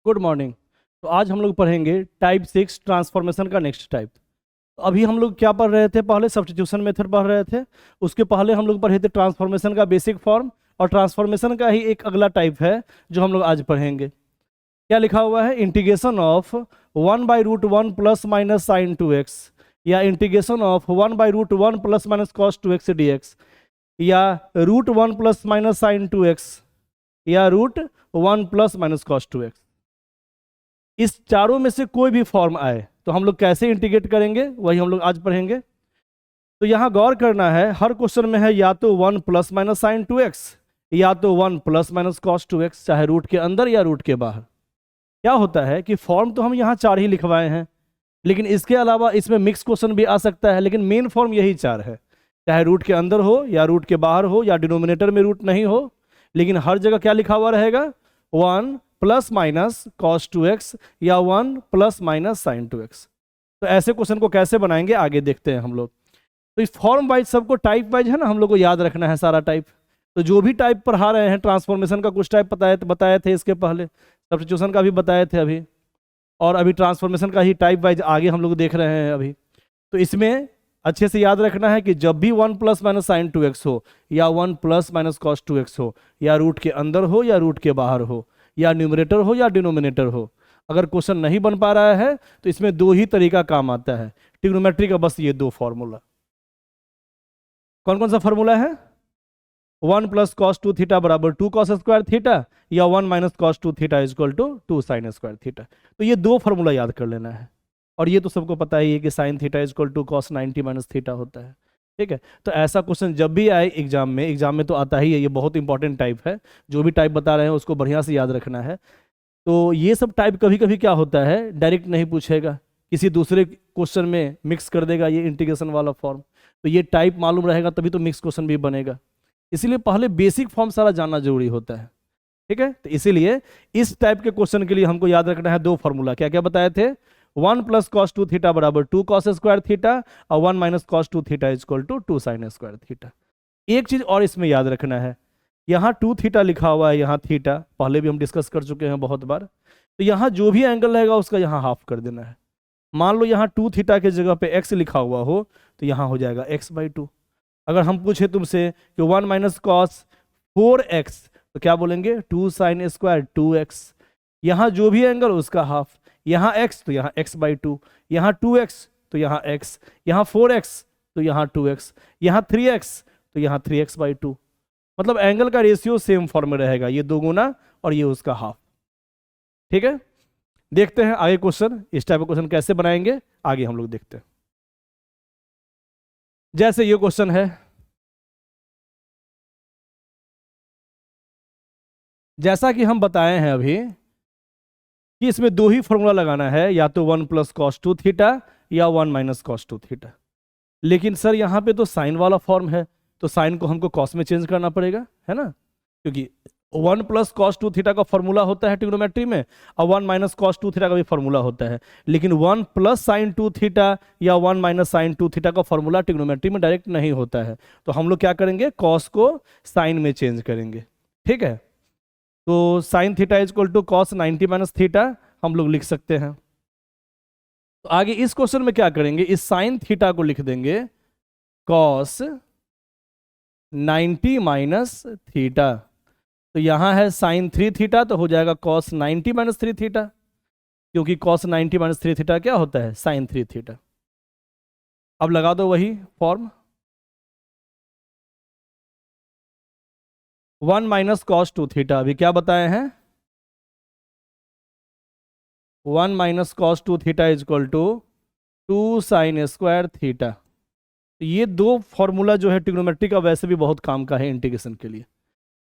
Good morning. तो आज हम लोग पढ़ेंगे टाइप 6 ट्रांसफॉर्मेशन का नेक्स्ट टाइप। अभी हम लोग क्या पढ़ रहे थे? पहले सब्स्टिट्यूशन मेथड पढ़ रहे थे। उसके पहले हम लोग पढ़े थे ट्रांसफॉर्मेशन का बेसिक फॉर्म, और ट्रांसफॉर्मेशन का ही एक अगला टाइप है जो हम लोग आज पढ़ेंगे। क्या लिखा हुआ है? Integration of 1/√1 plus minus sine 2x, या integration of 1/√1 plus minus cos 2x dx, या √1 प्लस माइनस साइन 2x, या √1 प्लस माइनस कॉस 2x। इस चारों में से कोई भी फॉर्म आए तो हम लोग कैसे इंटीग्रेट करेंगे वही हम लोग आज पढ़ेंगे। तो यहाँ गौर करना है, हर क्वेश्चन में है या तो 1 प्लस माइनस साइन 2x, या तो 1 प्लस माइनस कॉस 2x, चाहे रूट के अंदर या रूट के बाहर। क्या होता है कि फॉर्म तो हम यहाँ 4 ही लिखवाए हैं, लेकिन इसके अलावा इसमें मिक्स क्वेश्चन भी आ सकता है, लेकिन मेन फॉर्म यही 4 है। चाहे रूट के अंदर हो या रूट के बाहर हो या डिनोमिनेटर में रूट नहीं हो, लेकिन हर जगह क्या लिखा हुआ रहेगा? 1 प्लस माइनस कॉस 2x या 1 प्लस माइनस साइन 2x। तो ऐसे क्वेश्चन को कैसे बनाएंगे आगे देखते हैं हम लोग। तो इस फॉर्म वाइज सबको टाइप वाइज है ना, हम लोग को याद रखना है सारा टाइप। तो जो भी टाइप पढ़ा रहे हैं, ट्रांसफॉर्मेशन का कुछ टाइप बताए थे इसके पहले, सब्स्टिट्यूशन का भी बताए थे अभी, और अभी ट्रांसफॉर्मेशन का ही टाइप वाइज आगे हम लोग देख रहे हैं अभी। तो इसमें अच्छे से याद रखना है कि जब भी 1 प्लस माइनस साइन 2x हो, या 1 प्लस माइनस कॉस 2x हो, या रूट के अंदर हो या रूट के बाहर हो, या न्यूमरेटर हो या डिनोमिनेटर हो, अगर क्वेश्चन नहीं बन पा रहा है तो इसमें 2 ही तरीका काम आता है। ट्रिग्नोमेट्री का बस ये 2 फॉर्मूला। कौन कौन सा फॉर्मूला है? 1 प्लस कॉस 2 थीटा बराबर 2 कॉस स्क्वायर थीटा, या 1 minus cos 2 theta equal to 2 sine square theta. तो ये 2 फॉर्मूला याद कर लेना है। और ये तो सबको पता ही है कि sine theta equal to cos 90 minus theta होता है। ठीक है, तो ऐसा क्वेश्चन जब भी आए एग्जाम में तो आता ही है। ये बहुत इंपॉर्टेंट टाइप है, जो भी टाइप बता रहे हैं उसको बढ़िया से याद रखना है। तो ये सब टाइप कभी कभी क्या होता है, डायरेक्ट नहीं पूछेगा, किसी दूसरे क्वेश्चन में मिक्स कर देगा ये इंटीग्रेशन वाला फॉर्म। तो ये टाइप मालूम रहेगा तभी तो मिक्स क्वेश्चन भी बनेगा। इसीलिए पहले बेसिक फॉर्म सारा जानना जरूरी होता है। ठीक है, तो इसीलिए इस टाइप के क्वेश्चन के लिए हमको याद रखना है 2 फॉर्मूला। क्या क्या बताए थे? 1 प्लस कॉस 2 थीटा बराबर 2 कॉस स्क्वायर थीटा, और 1 minus cos 2 theta equal to 2 sine square theta. एक चीज और इसमें याद रखना है, यहाँ 2 थीटा लिखा हुआ है, यहाँ थीटा पहले भी हम डिस्कस कर चुके हैं बहुत बार। तो यहाँ जो भी एंगल रहेगा उसका यहाँ हाफ कर देना है। मान लो यहाँ 2 थीटा के जगह पे x लिखा हुआ हो तो यहाँ हो जाएगा x/2। अगर हम पूछे तुमसे कि 1 माइनस कॉस 4x, तो क्या बोलेंगे? 2 साइन स्क्वायर 2x। यहाँ जो भी एंगल उसका हाफ, यहाँ x तो यहाँ x/2, यहाँ 2x तो यहाँ x, यहाँ 4x तो यहाँ 2x, यहाँ 3x तो यहाँ 3x/2। मतलब एंगल का रेशियो सेम फॉर्म में रहेगा, ये 2 गुना और ये उसका हाफ। ठीक है, देखते हैं आगे क्वेश्चन। इस टाइप का क्वेश्चन कैसे बनाएंगे आगे हम लोग देखते हैं। जैसे ये क्वेश्चन है, जैसा कि हम बताए हैं अभी कि इसमें 2 ही फॉर्मूला लगाना है, या तो 1 प्लस कॉस 2 थीटा या 1 माइनस कॉस 2 थीटा। लेकिन सर यहाँ पे तो साइन वाला फॉर्म है, तो साइन को हमको कॉस में चेंज करना पड़ेगा, है ना? क्योंकि 1 प्लस कॉस 2 थीटा का फॉर्मूला होता है ट्रिग्नोमेट्री में, और 1 माइनस कॉस 2 थीटा का भी फॉर्मूला होता है। लेकिन 1 प्लस साइन 2 थीटा या 1 माइनस साइन 2 थीटा का फॉर्मूला ट्रिग्नोमेट्री में डायरेक्ट नहीं होता है। तो हम लोग क्या करेंगे? कॉस को साइन में चेंज करेंगे। ठीक है, तो sine theta equal to cos 90 minus theta हम लोग लिख सकते हैं। तो आगे इस क्वेश्चन में क्या करेंगे? इस साइन थीटा को लिख देंगे कॉस 90 माइनस थीटा। तो यहाँ है साइन 3 थीटा, तो हो जाएगा कॉस 90 माइनस 3 थीटा, क्योंकि कॉस 90 माइनस 3 थीटा क्या होता है? Sine 3 theta. अब लगा दो वही फॉर्म। 1 माइनस कॉस 2 थीटा अभी क्या बताए हैं? 1 minus cos 2 theta equal to 2 sine square theta. तो ये 2 फॉर्मूला जो है ट्रिग्नोमेट्री का वैसे भी बहुत काम का है इंटीग्रेशन के लिए।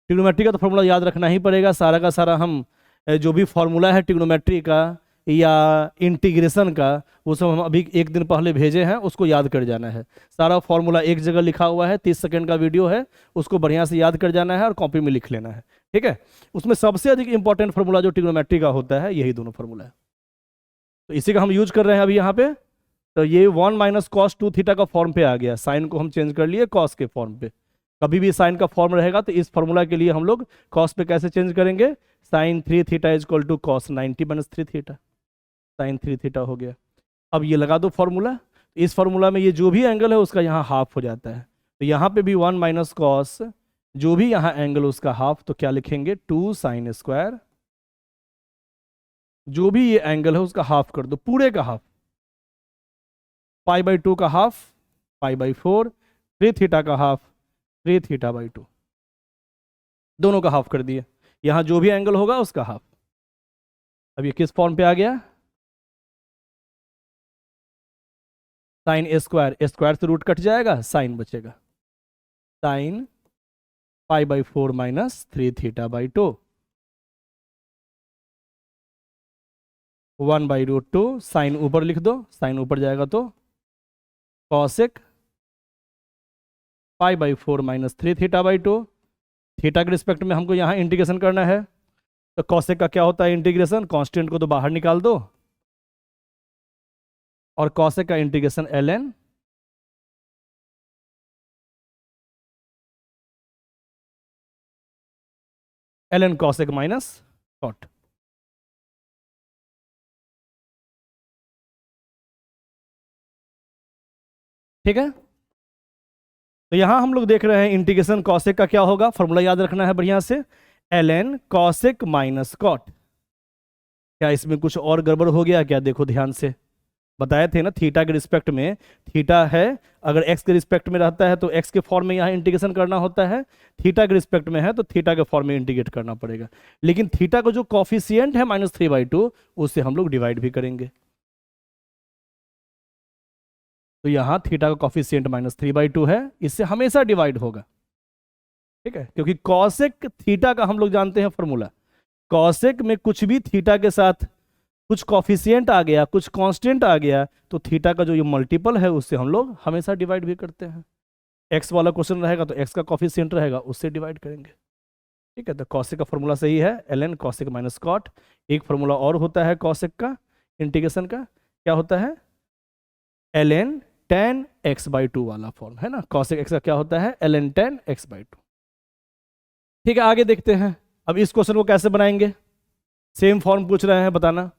ट्रिग्नोमेट्री का तो फॉर्मूला याद रखना ही पड़ेगा सारा का सारा। हम जो भी फॉर्मूला है ट्रिग्नोमेट्री का या इंटीग्रेशन का, वो सब हम अभी एक दिन पहले भेजे हैं, उसको याद कर जाना है। सारा फॉर्मूला एक जगह लिखा हुआ है, 30 सेकंड का वीडियो है, उसको बढ़िया से याद कर जाना है और कॉपी में लिख लेना है। ठीक है, उसमें सबसे अधिक इंपॉर्टेंट फॉर्मूला जो ट्रिग्नोमेट्री का होता है यही दोनों फॉर्मूला है, तो इसी का हम यूज कर रहे हैं अभी यहाँ पे। तो ये 1 माइनस कॉस 2 थीटा का फॉर्म पे आ गया, साइन को हम चेंज कर लिए कॉस के फॉर्म पे। कभी भी साइन का फॉर्म रहेगा तो इस फॉर्मूला के लिए हम लोग कॉस पे कैसे चेंज करेंगे, sine 3 theta is equal to cos 90 minus 3 theta, sine 3 theta हो गया। अब ये लगा दो फॉर्मूला, इस फॉर्मूला में ये जो भी एंगल है उसका यहाँ हाफ हो जाता है, तो यहाँ पे भी 1 माइनस कॉस जो भी यहाँ एंगल उसका हाफ, तो क्या लिखेंगे 2 साइन स्क्वायर, जो भी ये एंगल है उसका हाफ कर दो, पूरे का हाफ, पाई बाई 2 का हाफ पाई बाई 4, 3 थीटा का हाफ 3 थीटा बाई 2, दोनों का हाफ कर दिए, यहाँ जो भी एंगल होगा उसका हाफ। अब ये किस फॉर्म पे आ गया, साइन स्क्वायर, स्क्वायर से रूट कट जाएगा, साइन बचेगा, sine pi by 4 minus 3 theta by 2, 1 by root 2, sine ऊपर लिख दो, साइन ऊपर जाएगा तो cosec pi by 4 minus 3 theta by 2, theta के रिस्पेक्ट में हमको यहाँ इंटीग्रेशन करना है, तो कॉसेक का क्या होता है इंटीग्रेशन, कांस्टेंट को तो बाहर निकाल दो, और कॉसेक का integration ln ln cosec minus cot. ठीक है, तो यहां हम लोग देख रहे हैं इंटीग्रेशन कॉसेक का क्या होगा, फॉर्मूला याद रखना है बढ़िया से, ln कॉसेक माइनस कॉट। क्या इसमें कुछ और गड़बड़ हो गया क्या, देखो ध्यान से, बताए थे ना थीटा के रिस्पेक्ट में, थीटा है अगर एक्स के रिस्पेक्ट में रहता है तो एक्स के फॉर्म में यहाँ इंटीग्रेशन करना होता है, थीटा के रिस्पेक्ट में है तो थीटा के फॉर्म में इंटीग्रेट करना पड़ेगा, लेकिन थीटा का जो कॉफिशिएंट है -3/2 उससे हम लोग डिवाइड भी करेंगे, तो यहाँ थीटा का कॉफिशिएंट -3/2 है, इससे हमेशा डिवाइड होगा। ठीक है, क्योंकि कॉसेक थीटा का हम लोग जानते हैं फॉर्मूला, कॉसेक में कुछ भी थीटा के साथ कुछ कॉफिशिएंट आ गया, कुछ कांस्टेंट आ गया, तो थीटा का जो ये मल्टीपल है उससे हम लोग हमेशा डिवाइड भी करते हैं। एक्स वाला क्वेश्चन रहेगा तो एक्स का कॉफिशिएंट रहेगा, उससे डिवाइड करेंगे। ठीक है, तो कॉसेक का फॉर्मूला सही है ln कॉसेक माइनस कॉट। एक फॉर्मूला और होता है कॉसेक का इंटीग्रेशन का, क्या होता है ln tan x/2 वाला फॉर्म है ना, कॉसेक एक्स का क्या होता है ln tan x/2। ठीक है, आगे देखते हैं, अब इस क्वेश्चन को कैसे बनाएंगे, सेम फॉर्म पूछ रहे हैं, बताना,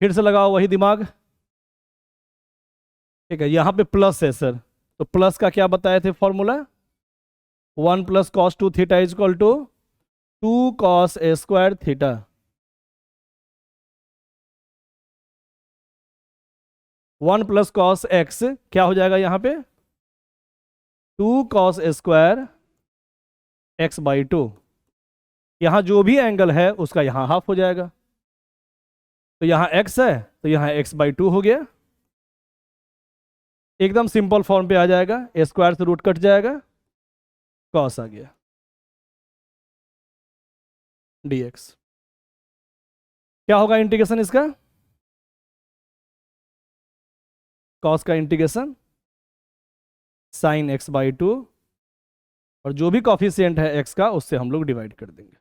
फिर से लगाओ वही दिमाग। ठीक है, यहाँ पे प्लस है सर, तो प्लस का क्या बताए थे formula, 1 + cos 2 theta is equal to 2 cos A² theta. One plus cos x क्या हो जाएगा यहाँ पे 2 cos A² x/2, यहाँ जो भी एंगल है उसका यहाँ हाफ हो जाएगा, तो यहाँ x है तो यहाँ x/2 हो गया, एकदम सिंपल फॉर्म पे आ जाएगा, A² से रूट कट जाएगा, कॉस आ गया dx। क्या होगा इंटीग्रेशन इसका, कॉस का इंटीग्रेशन साइन x/2, और जो भी कॉफिशिएंट है x का उससे हम लोग डिवाइड कर देंगे।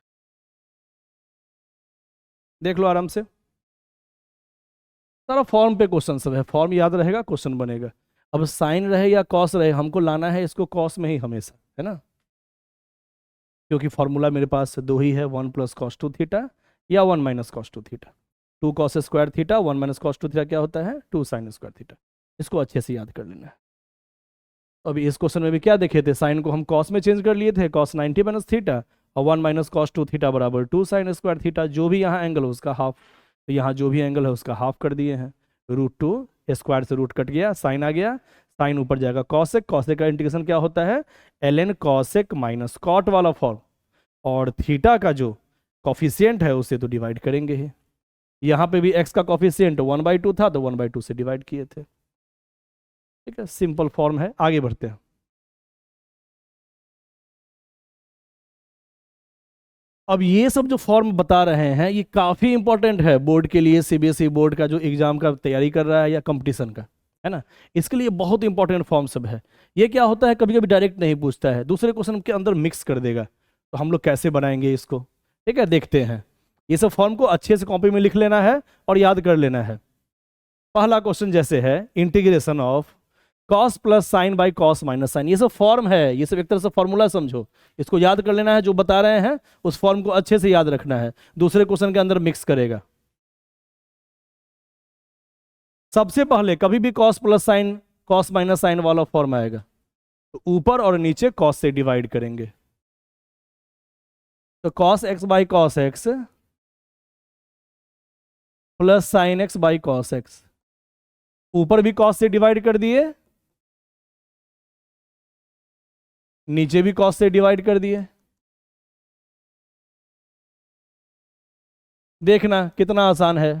देख लो आराम से, सारा फॉर्म पे क्वेश्चन सब है, फॉर्म याद रहेगा क्वेश्चन बनेगा। अब साइन रहे या कॉस रहे, हमको लाना है इसको कॉस में ही हमेशा, है ना, क्योंकि फॉर्मूला मेरे पास दो ही है, 1 + cos 2 थीटा या 1 - cos 2 theta. 2 cos² theta 1 - cos 2 theta क्या होता है 2 sin² थीटा, इसको अच्छे से याद कर लेना है। अभी इस क्वेश्चन में भी क्या देखे थे, साइन को हम कॉस में चेंज कर लिए थे, cos 90 - थीटा, और 1 - cos 2 थीटा बराबर 2 sin² थीटा, जो भी यहाँ एंगल है उसका हाफ, तो यहाँ जो भी एंगल है उसका हाफ कर दिए हैं, √2 स्क्वायर से रूट कट गया, साइन आ गया, साइन ऊपर जाएगा कॉसेक, कॉसेक का इंटीग्रेशन क्या होता है ln कॉसेक माइनस कॉट वाला फॉर्म, और थीटा का जो कॉफिशिएंट है उससे तो डिवाइड करेंगे ही, यहाँ पे भी x का कॉफिशिएंट 1/2 था तो 1/2 से डिवाइड किए थे। ठीक है, सिंपल फॉर्म है, आगे बढ़ते हैं। अब ये सब जो फॉर्म बता रहे हैं ये काफ़ी इंपॉर्टेंट है बोर्ड के लिए, सीबीएसई बोर्ड का जो एग्जाम का तैयारी कर रहा है या कंपटीशन का, है ना, इसके लिए बहुत इंपॉर्टेंट फॉर्म सब है। ये क्या होता है कभी कभी डायरेक्ट नहीं पूछता है, दूसरे क्वेश्चन के अंदर मिक्स कर देगा, तो हम लोग कैसे बनाएंगे इसको, ठीक है, देखते हैं। ये सब फॉर्म को अच्छे से कॉपी में लिख लेना है और याद कर लेना है। पहला क्वेश्चन जैसे है integration of cos plus sine by cos minus sine, ये सब फॉर्म है, ये सब एक तरह से फॉर्मूला समझो, इसको याद कर लेना है, जो बता रहे हैं उस फॉर्म को अच्छे से याद रखना है, दूसरे क्वेश्चन के अंदर मिक्स करेगा। सबसे पहले कभी भी cos plus sine cos minus sine वाला फॉर्म आएगा तो ऊपर और नीचे कॉस से डिवाइड करेंगे, तो cos x by cos x plus sine x by cos x, ऊपर भी कॉस से डिवाइड कर दिए, नीचे भी कॉस से डिवाइड कर दिए। देखना कितना आसान है।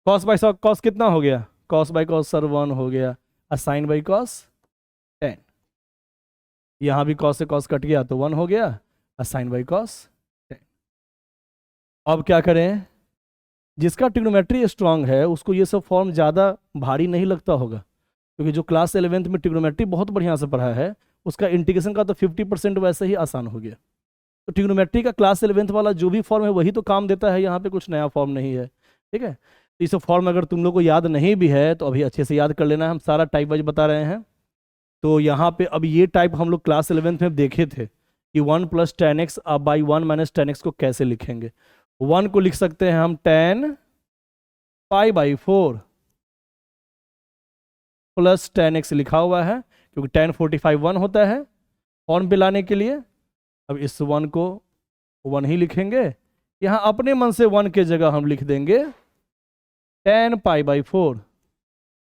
कॉस बाई कॉस कितना हो गया, कॉस बाई कॉस सर 1 हो गया, और साइन बाई कॉस 10, यहां भी कॉस से कॉस कट गया तो 1 हो गया, और साइन बाई कॉस 10। अब क्या करें, जिसका ट्रिग्नोमेट्री स्ट्रांग है उसको ये सब फॉर्म ज़्यादा भारी नहीं लगता होगा, क्योंकि जो क्लास 11th में ट्रिग्नोमेट्री बहुत बढ़िया से पढ़ा है उसका इंटीग्रेशन का तो 50% वैसे ही आसान हो गया। तो ट्रिग्नोमेट्री का क्लास 11th वाला जो भी फॉर्म है वही तो काम देता है, यहाँ पे कुछ नया फॉर्म नहीं है। ठीक है, तो ये फॉर्म अगर तुम लोग को याद नहीं भी है तो अभी अच्छे से याद कर लेना है, हम सारा टाइप वाइज बता रहे हैं। तो यहाँ पे अब ये टाइप हम लोग क्लास 11th में देखे थे कि 1 + tan x by 1 - tan x को कैसे लिखेंगे। 1 को लिख सकते हैं हम tan π/4 प्लस tan x लिखा हुआ है, क्योंकि tan 45 1 होता है फॉर्म पे लाने के लिए। अब इस 1 को 1 ही लिखेंगे, यहाँ अपने मन से 1 के जगह हम लिख देंगे tan π/4।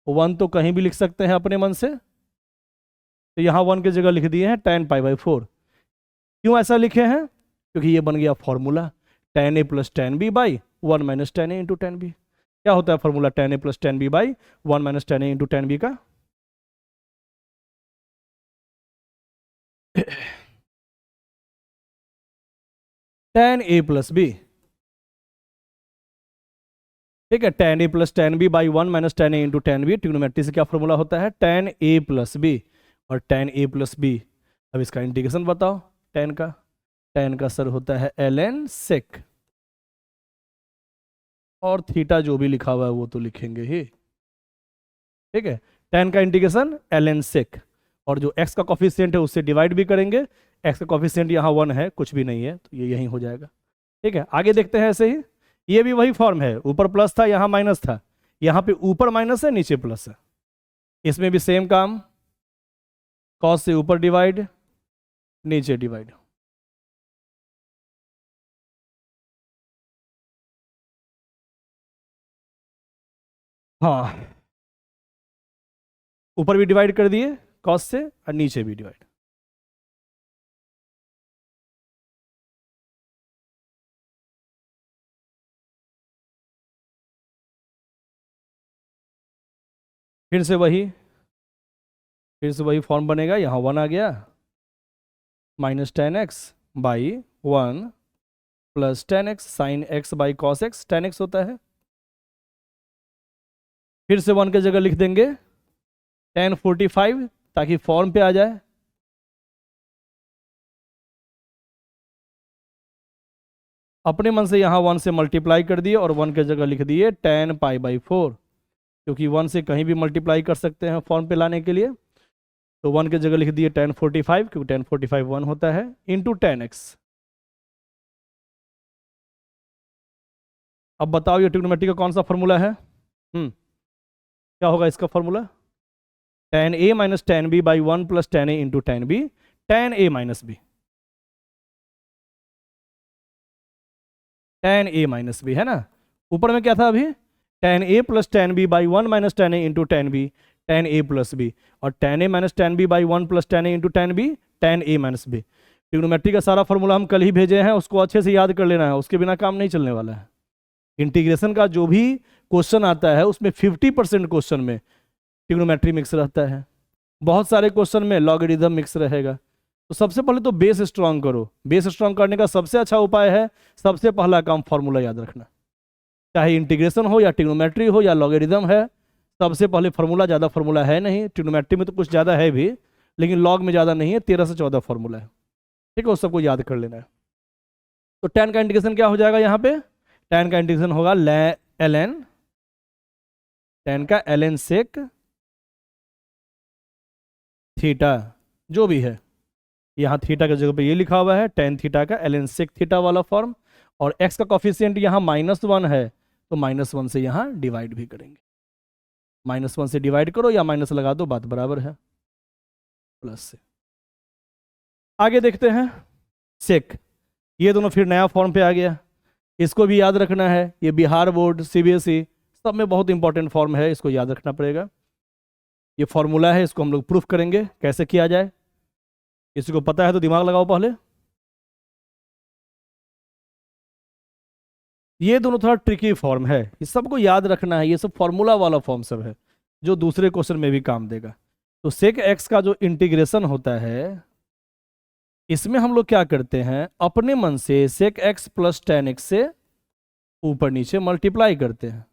1 तो कहीं भी लिख सकते हैं अपने मन से, तो यहाँ 1 की जगह लिख दिए हैं tan π/4। क्यों ऐसा लिखे हैं, क्योंकि ये बन गया formula tan a + tan b by 1 - tan a × tan b। क्या होता है formula tan a + tan b by 1 - tan a × tan b का, tan a + b। ठीक है, tan a + tan b by 1 - tan a × tan b, trigonometry से क्या formula होता है tan a + b, और tan a + b। अब इसका इंटीग्रेशन बताओ tan का, tan का सर होता है ln sec, और थीटा जो भी लिखा हुआ है वो तो लिखेंगे ही। ठीक है, tan का इंटीग्रेशन ln sec, और जो x का कॉफिशिएंट है उससे डिवाइड भी करेंगे, x का कॉफिशिएंट यहाँ 1 है, कुछ भी नहीं है, तो ये यहीं हो जाएगा। ठीक है, आगे देखते हैं ऐसे ही, ये भी वही फॉर्म है, ऊपर प्लस था यहाँ माइनस था, यहाँ पे ऊपर माइनस है नीचे प्लस है, इसमें भी सेम काम, कॉस से ऊपर डिवाइड नीचे डिवाइड। हाँ, ऊपर भी डिवाइड कर दिए कॉस से, और नीचे भी डिवाइड। फिर से वही फॉर्म बनेगा, यहाँ 1 आ गया, -tan x by 1 + tan x sin x by cos x, tan x होता है। फिर से 1 की जगह लिख देंगे tan 45, ताकि फॉर्म पे आ जाए। अपने मन से यहाँ 1 से मल्टीप्लाई कर दिए, और 1 की जगह लिख दिए tan π/4, क्योंकि 1 से कहीं भी मल्टीप्लाई कर सकते हैं फॉर्म पे लाने के लिए, तो 1 की जगह लिख दिए tan 45, क्योंकि tan 45 1 होता है, इंटू tan x। अब बताओ ये ट्रिग्नोमेट्री का कौन सा फॉर्मूला है, क्या होगा इसका formula, tan a - tan b by 1 + tan a × tan b, tan a - b, tan a - b है ना। ऊपर में क्या था अभी, tan a + tan b by 1 - tan a × tan b, tan a + b, और tan a - tan b by 1 + tan a × tan b, tan a - b। Trigonometry का सारा फॉर्मूला हम कल ही भेजे हैं, उसको अच्छे से याद कर लेना है, उसके बिना काम नहीं चलने वाला है। इंटीग्रेशन का जो भी क्वेश्चन आता है उसमें 50% क्वेश्चन में ट्रिग्नोमेट्री मिक्स रहता है, बहुत सारे क्वेश्चन में लॉगरिदम मिक्स रहेगा। तो सबसे पहले तो बेस स्ट्रांग करो, बेस स्ट्रांग करने का सबसे अच्छा उपाय है, सबसे पहला काम फॉर्मूला याद रखना, चाहे इंटीग्रेशन हो या ट्रिग्नोमेट्री हो या लॉगरिदम है, सबसे पहले फॉर्मूला, ज़्यादा फॉर्मूला है नहीं, ट्रिग्नोमेट्री में तो कुछ ज़्यादा है भी, लेकिन लॉग में ज़्यादा नहीं है, 13 से 14 फॉर्मूला है। ठीक है, उस सबको याद कर लेना है। तो tan का इंटीग्रेशन क्या हो जाएगा, यहाँ पे tan का इंटीग्रेशन होगा ln, tan का ln sec थीटा जो भी है, यहाँ थीटा की जगह पे ये लिखा हुआ है टेन थीटा का ln सेक थीटा वाला फॉर्म, और x का कॉफिशिएंट यहाँ -1 है तो -1 से यहाँ डिवाइड भी करेंगे। -1 से डिवाइड करो या माइनस लगा दो, बात बराबर है, प्लस से। आगे देखते हैं सेक, ये दोनों फिर नया फॉर्म पे आ गया, इसको भी याद रखना है। ये बिहार बोर्ड, सीबीएसई सब में बहुत इंपॉर्टेंट फॉर्म है, इसको याद रखना पड़ेगा। ये फॉर्मूला है, इसको हम लोग प्रूफ करेंगे कैसे किया जाए। किसी को पता है तो दिमाग लगाओ पहले। ये दोनों थोड़ा ट्रिकी फॉर्म है, ये सबको याद रखना है, ये सब फॉर्मूला वाला फॉर्म सब है जो दूसरे क्वेश्चन में भी काम देगा। तो सेक एक्स का जो इंटीग्रेशन होता है, इसमें हम लोग क्या करते हैं, अपने मन से sec x plus ten x से ऊपर नीचे मल्टीप्लाई करते हैं।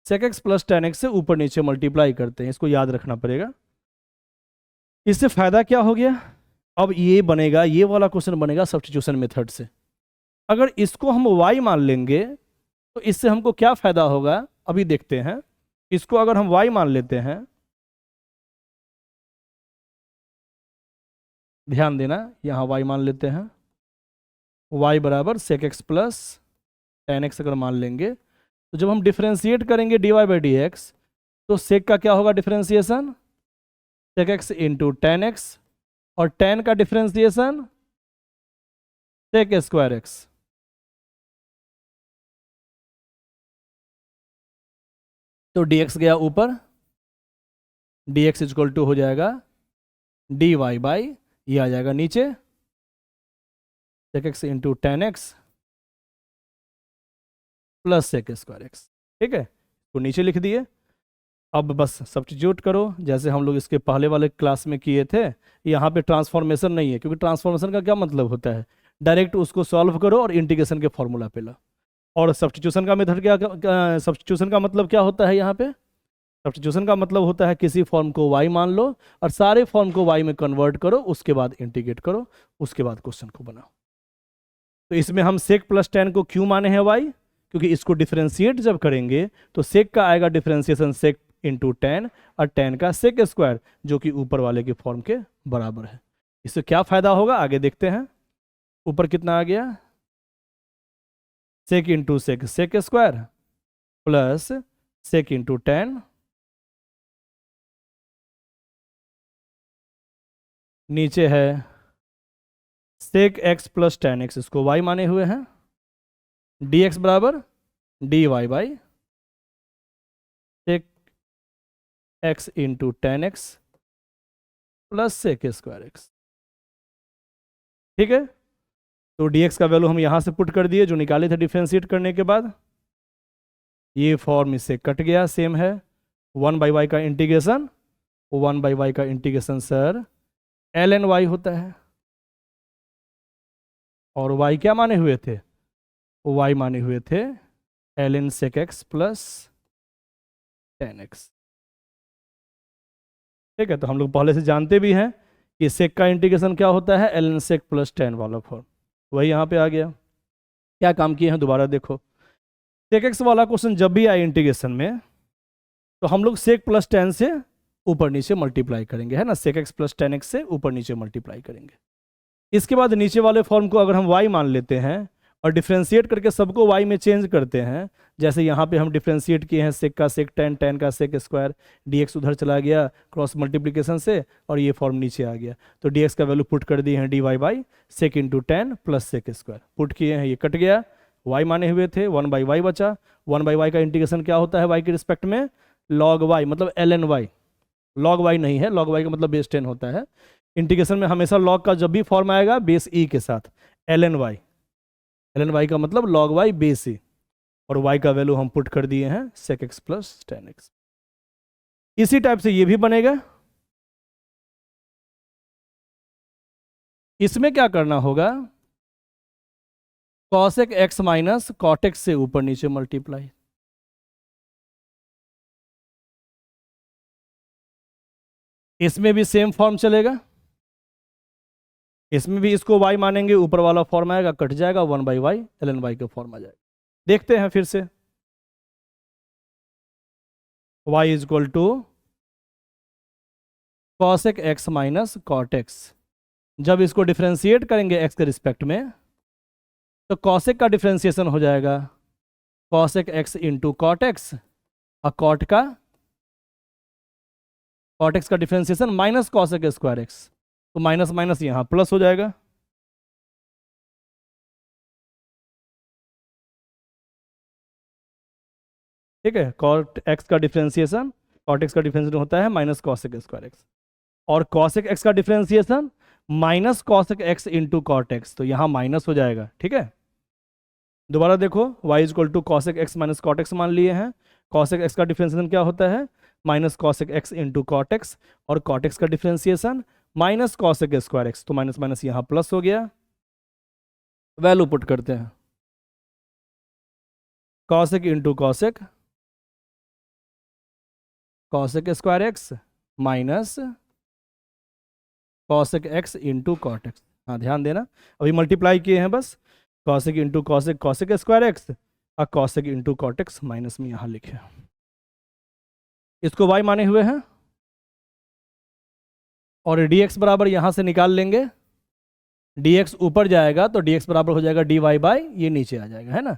Sec x plus ten x से ऊपर नीचे मल्टीप्लाई करते हैं, इसको याद रखना पड़ेगा। इससे फायदा क्या हो गया, अब ये बनेगा, ये वाला क्वेश्चन बनेगा सब्स्टिट्यूशन मेथड से। अगर इसको हम y मान लेंगे तो इससे हमको क्या फायदा होगा, अभी देखते हैं। इसको अगर हम y मान लेते हैं, ध्यान देना, यहाँ y मान लेते हैं, y बराबर sec x plus ten x अगर मान लेंगे तो जब हम डिफ्रेंशिएट करेंगे dy बाई डी एक्स, तो सेक का क्या होगा differentiation, sec x into ten x, और टेन का डिफ्रेंशिएशन सेक स्क्वायर एक्स। तो dx गया ऊपर, dx इक्वल टू हो जाएगा dy बाई, ये आ जाएगा नीचे sec x into ten x plus sec square x. ठीक है, तो नीचे लिख दिए। अब बस सब्स्टिट्यूट करो जैसे हम लोग इसके पहले वाले क्लास में किए थे। यहाँ पे ट्रांसफॉर्मेशन नहीं है, क्योंकि ट्रांसफॉर्मेशन का क्या मतलब होता है, डायरेक्ट उसको सॉल्व करो और इंटीग्रेशन के फॉर्मूला पे ला। और सब्स्टिट्यूशन का मेथड सब्स्टिट्यूशन का मतलब क्या होता है, यहाँ पे सब्स्टिट्यूशन का मतलब होता है किसी फॉर्म को y मान लो और सारे फॉर्म को y में कन्वर्ट करो, उसके बाद इंटीग्रेट करो, उसके बाद क्वेश्चन को बनाओ। तो इसमें हम सेक प्लस टेन को क्यों माने हैं y, क्योंकि इसको डिफ्रेंशिएट जब करेंगे तो सेक का आएगा डिफ्रेंशिएशन सेक इंटू टेन, और टेन का सेक स्क्वायर जो कि ऊपर वाले के फॉर्म के बराबर है। इससे क्या फायदा होगा आगे देखते हैं। ऊपर कितना आ गया, sec into sec sec square plus sec into ten, नीचे है sec x plus ten x, इसको y माने हुए हैं, dx बराबर dy by sec x into ten x plus sec square x. ठीक है, तो dx का वैल्यू हम यहाँ से पुट कर दिए जो निकाले थे डिफ्रेंशिएट करने के बाद। ये फॉर्म इससे कट गया, सेम है। 1 बाई वाई का इंटीग्रेशन, 1 बाई वाई का इंटीग्रेशन सर ln y होता है, और y क्या माने हुए थे, y माने हुए थे ln sec x plus ten x. ठीक है, तो हम लोग पहले से जानते भी हैं कि सेक का इंटीग्रेशन क्या होता है, ln सेक प्लस टेन वाला फॉर्म, वही यहाँ पे आ गया। क्या काम किए हैं दोबारा देखो, सेक एक्स वाला क्वेश्चन जब भी आए इंटीग्रेशन में तो हम लोग सेक प्लस टेन से ऊपर नीचे मल्टीप्लाई करेंगे, है ना, sec x plus ten x से ऊपर नीचे मल्टीप्लाई करेंगे। इसके बाद नीचे वाले फॉर्म को अगर हम y मान लेते हैं और डिफ्रेंशिएट करके सबको y में चेंज करते हैं, जैसे यहाँ पे हम डिफ्रेंशिएट किए हैं सेक का सेक टेन, टेन का सेक स्क्वायर, dx उधर चला गया क्रॉस मल्टीप्लिकेशन से और ये फॉर्म नीचे आ गया, तो dx का वैल्यू पुट कर दिए हैं dy by sec into tan plus sec square, put किए हैं, ये कट गया, y माने हुए थे 1 बाई वाई बचा। 1 बाई वाई का इंटीग्रेशन क्या होता है y के रिस्पेक्ट में, log y, मतलब ln y, log y नहीं है, log y का मतलब बेस 10 होता है। इंटीग्रेशन में हमेशा log का जब भी फॉर्म आएगा बेस e के साथ, ln y का मतलब log y बेस e, और y का वैल्यू हम पुट कर दिए हैं sec x plus ten x. इसी टाइप से ये भी बनेगा। इसमें क्या करना होगा, cosec x minus cot x से ऊपर नीचे मल्टीप्लाई। इसमें भी सेम फॉर्म चलेगा, इसमें भी इसको y मानेंगे, ऊपर वाला फॉर्म आएगा, कट जाएगा, 1 बाई वाई ln y का फॉर्म आ जाएगा। देखते हैं फिर से, y is equal to cosec x minus cot x. जब इसको डिफ्रेंशिएट करेंगे एक्स के रिस्पेक्ट में तो कॉसेक का डिफ्रेंशिएशन हो जाएगा cosec x into cot x, और कॉट एक्स का differentiation minus cosec square x, तो माइनस माइनस यहाँ प्लस हो जाएगा। ठीक है, कॉट एक्स का डिफ्रेंशिएशन होता है माइनस कॉसेक स्क्वायर एक्स, और कॉसेक एक्स का differentiation minus cosec x into cot x, तो यहाँ माइनस हो जाएगा। ठीक है, दोबारा देखो, y is equal to cosec x minus cot x मान लिए हैं। कॉसेक एक्स का डिफ्रेंशिएशन क्या होता है, minus cosec x into cot x, और कॉट एक्स का differentiation minus cosec square x, तो माइनस माइनस यहाँ प्लस हो गया। वैल्यू पुट करते हैं, cosec into cosec square x minus cosec x into cot x. हाँ ध्यान देना, अभी मल्टीप्लाई किए हैं बस, cosec into cosec square x और cosec into cot x minus में यहाँ लिखे, इसको y माने हुए हैं, और dx बराबर यहाँ से निकाल लेंगे। dx ऊपर जाएगा तो dx बराबर हो जाएगा dy बाई, ये नीचे आ जाएगा, है ना।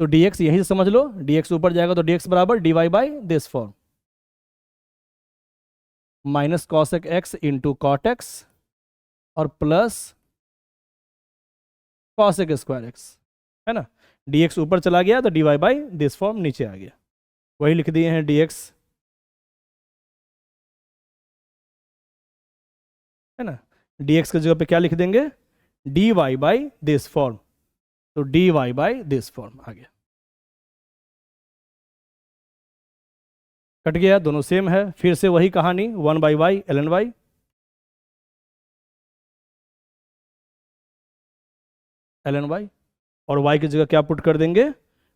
तो dx यही से समझ लो, dx ऊपर जाएगा तो dx बराबर dy by this form, minus cosec x into cot x और प्लस कॉसेक स्क्वायर एक्स, है ना। dx ऊपर चला गया तो dy बाई दिस फॉर्म नीचे आ गया, वही लिख दिए हैं dx, है ना। dx की जगह पे क्या लिख देंगे, dy बाई दिस फॉर्म, तो dy बाई दिस फॉर्म आ गया, कट गया, दोनों सेम है। फिर से वही कहानी, 1 बाई वाई ln y, और y की जगह क्या पुट कर देंगे,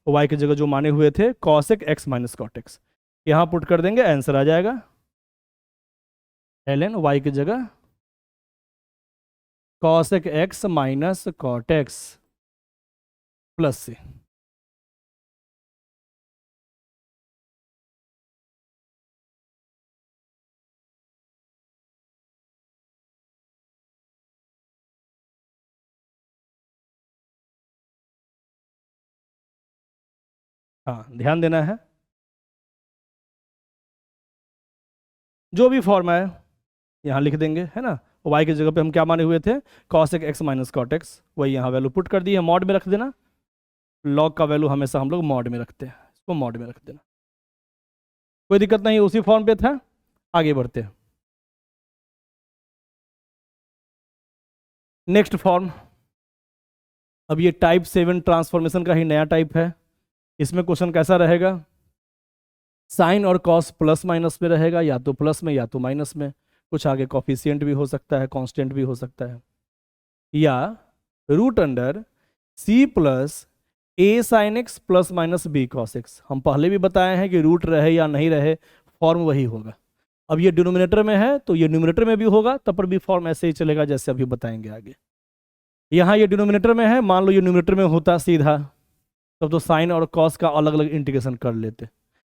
y की जगह जो माने हुए थे cosec x minus cot x, यहाँ पुट कर देंगे, आंसर आ जाएगा ln y की जगह cosec x minus cot x plus से। हाँ ध्यान देना है, जो भी फॉर्म है यहाँ लिख देंगे, है ना। y की जगह पे हम क्या माने हुए थे, cosec x minus cot x, वही यहाँ वैल्यू पुट कर दी है, मॉड में रख देना, लॉग का वैल्यू हमेशा हम लोग मॉड में रखते हैं, इसको मॉड में रख देना, कोई दिक्कत नहीं, उसी फॉर्म पे था। आगे बढ़ते हैं, नेक्स्ट फॉर्म। अब ये टाइप 7 ट्रांसफॉर्मेशन का ही नया टाइप है। इसमें क्वेश्चन कैसा रहेगा, साइन और कॉस प्लस माइनस में रहेगा, या तो प्लस में या तो माइनस में, कुछ आगे कॉफिशिएंट भी हो सकता है, कांस्टेंट भी हो सकता है, या root under c plus a sine x plus minus b cos x. हम पहले भी बताए हैं कि रूट रहे या नहीं रहे फॉर्म वही होगा। अब ये डिनोमिनेटर में है तो ये न्यूमिनेटर में भी होगा, तब पर भी फॉर्म ऐसे ही चलेगा जैसे अभी बताएंगे आगे। यहाँ ये डिनोमिनेटर में है, मान लो ये न्यूमिनेटर में होता सीधा, तब तो साइन और कॉस का अलग अलग इंटीग्रेशन कर लेते,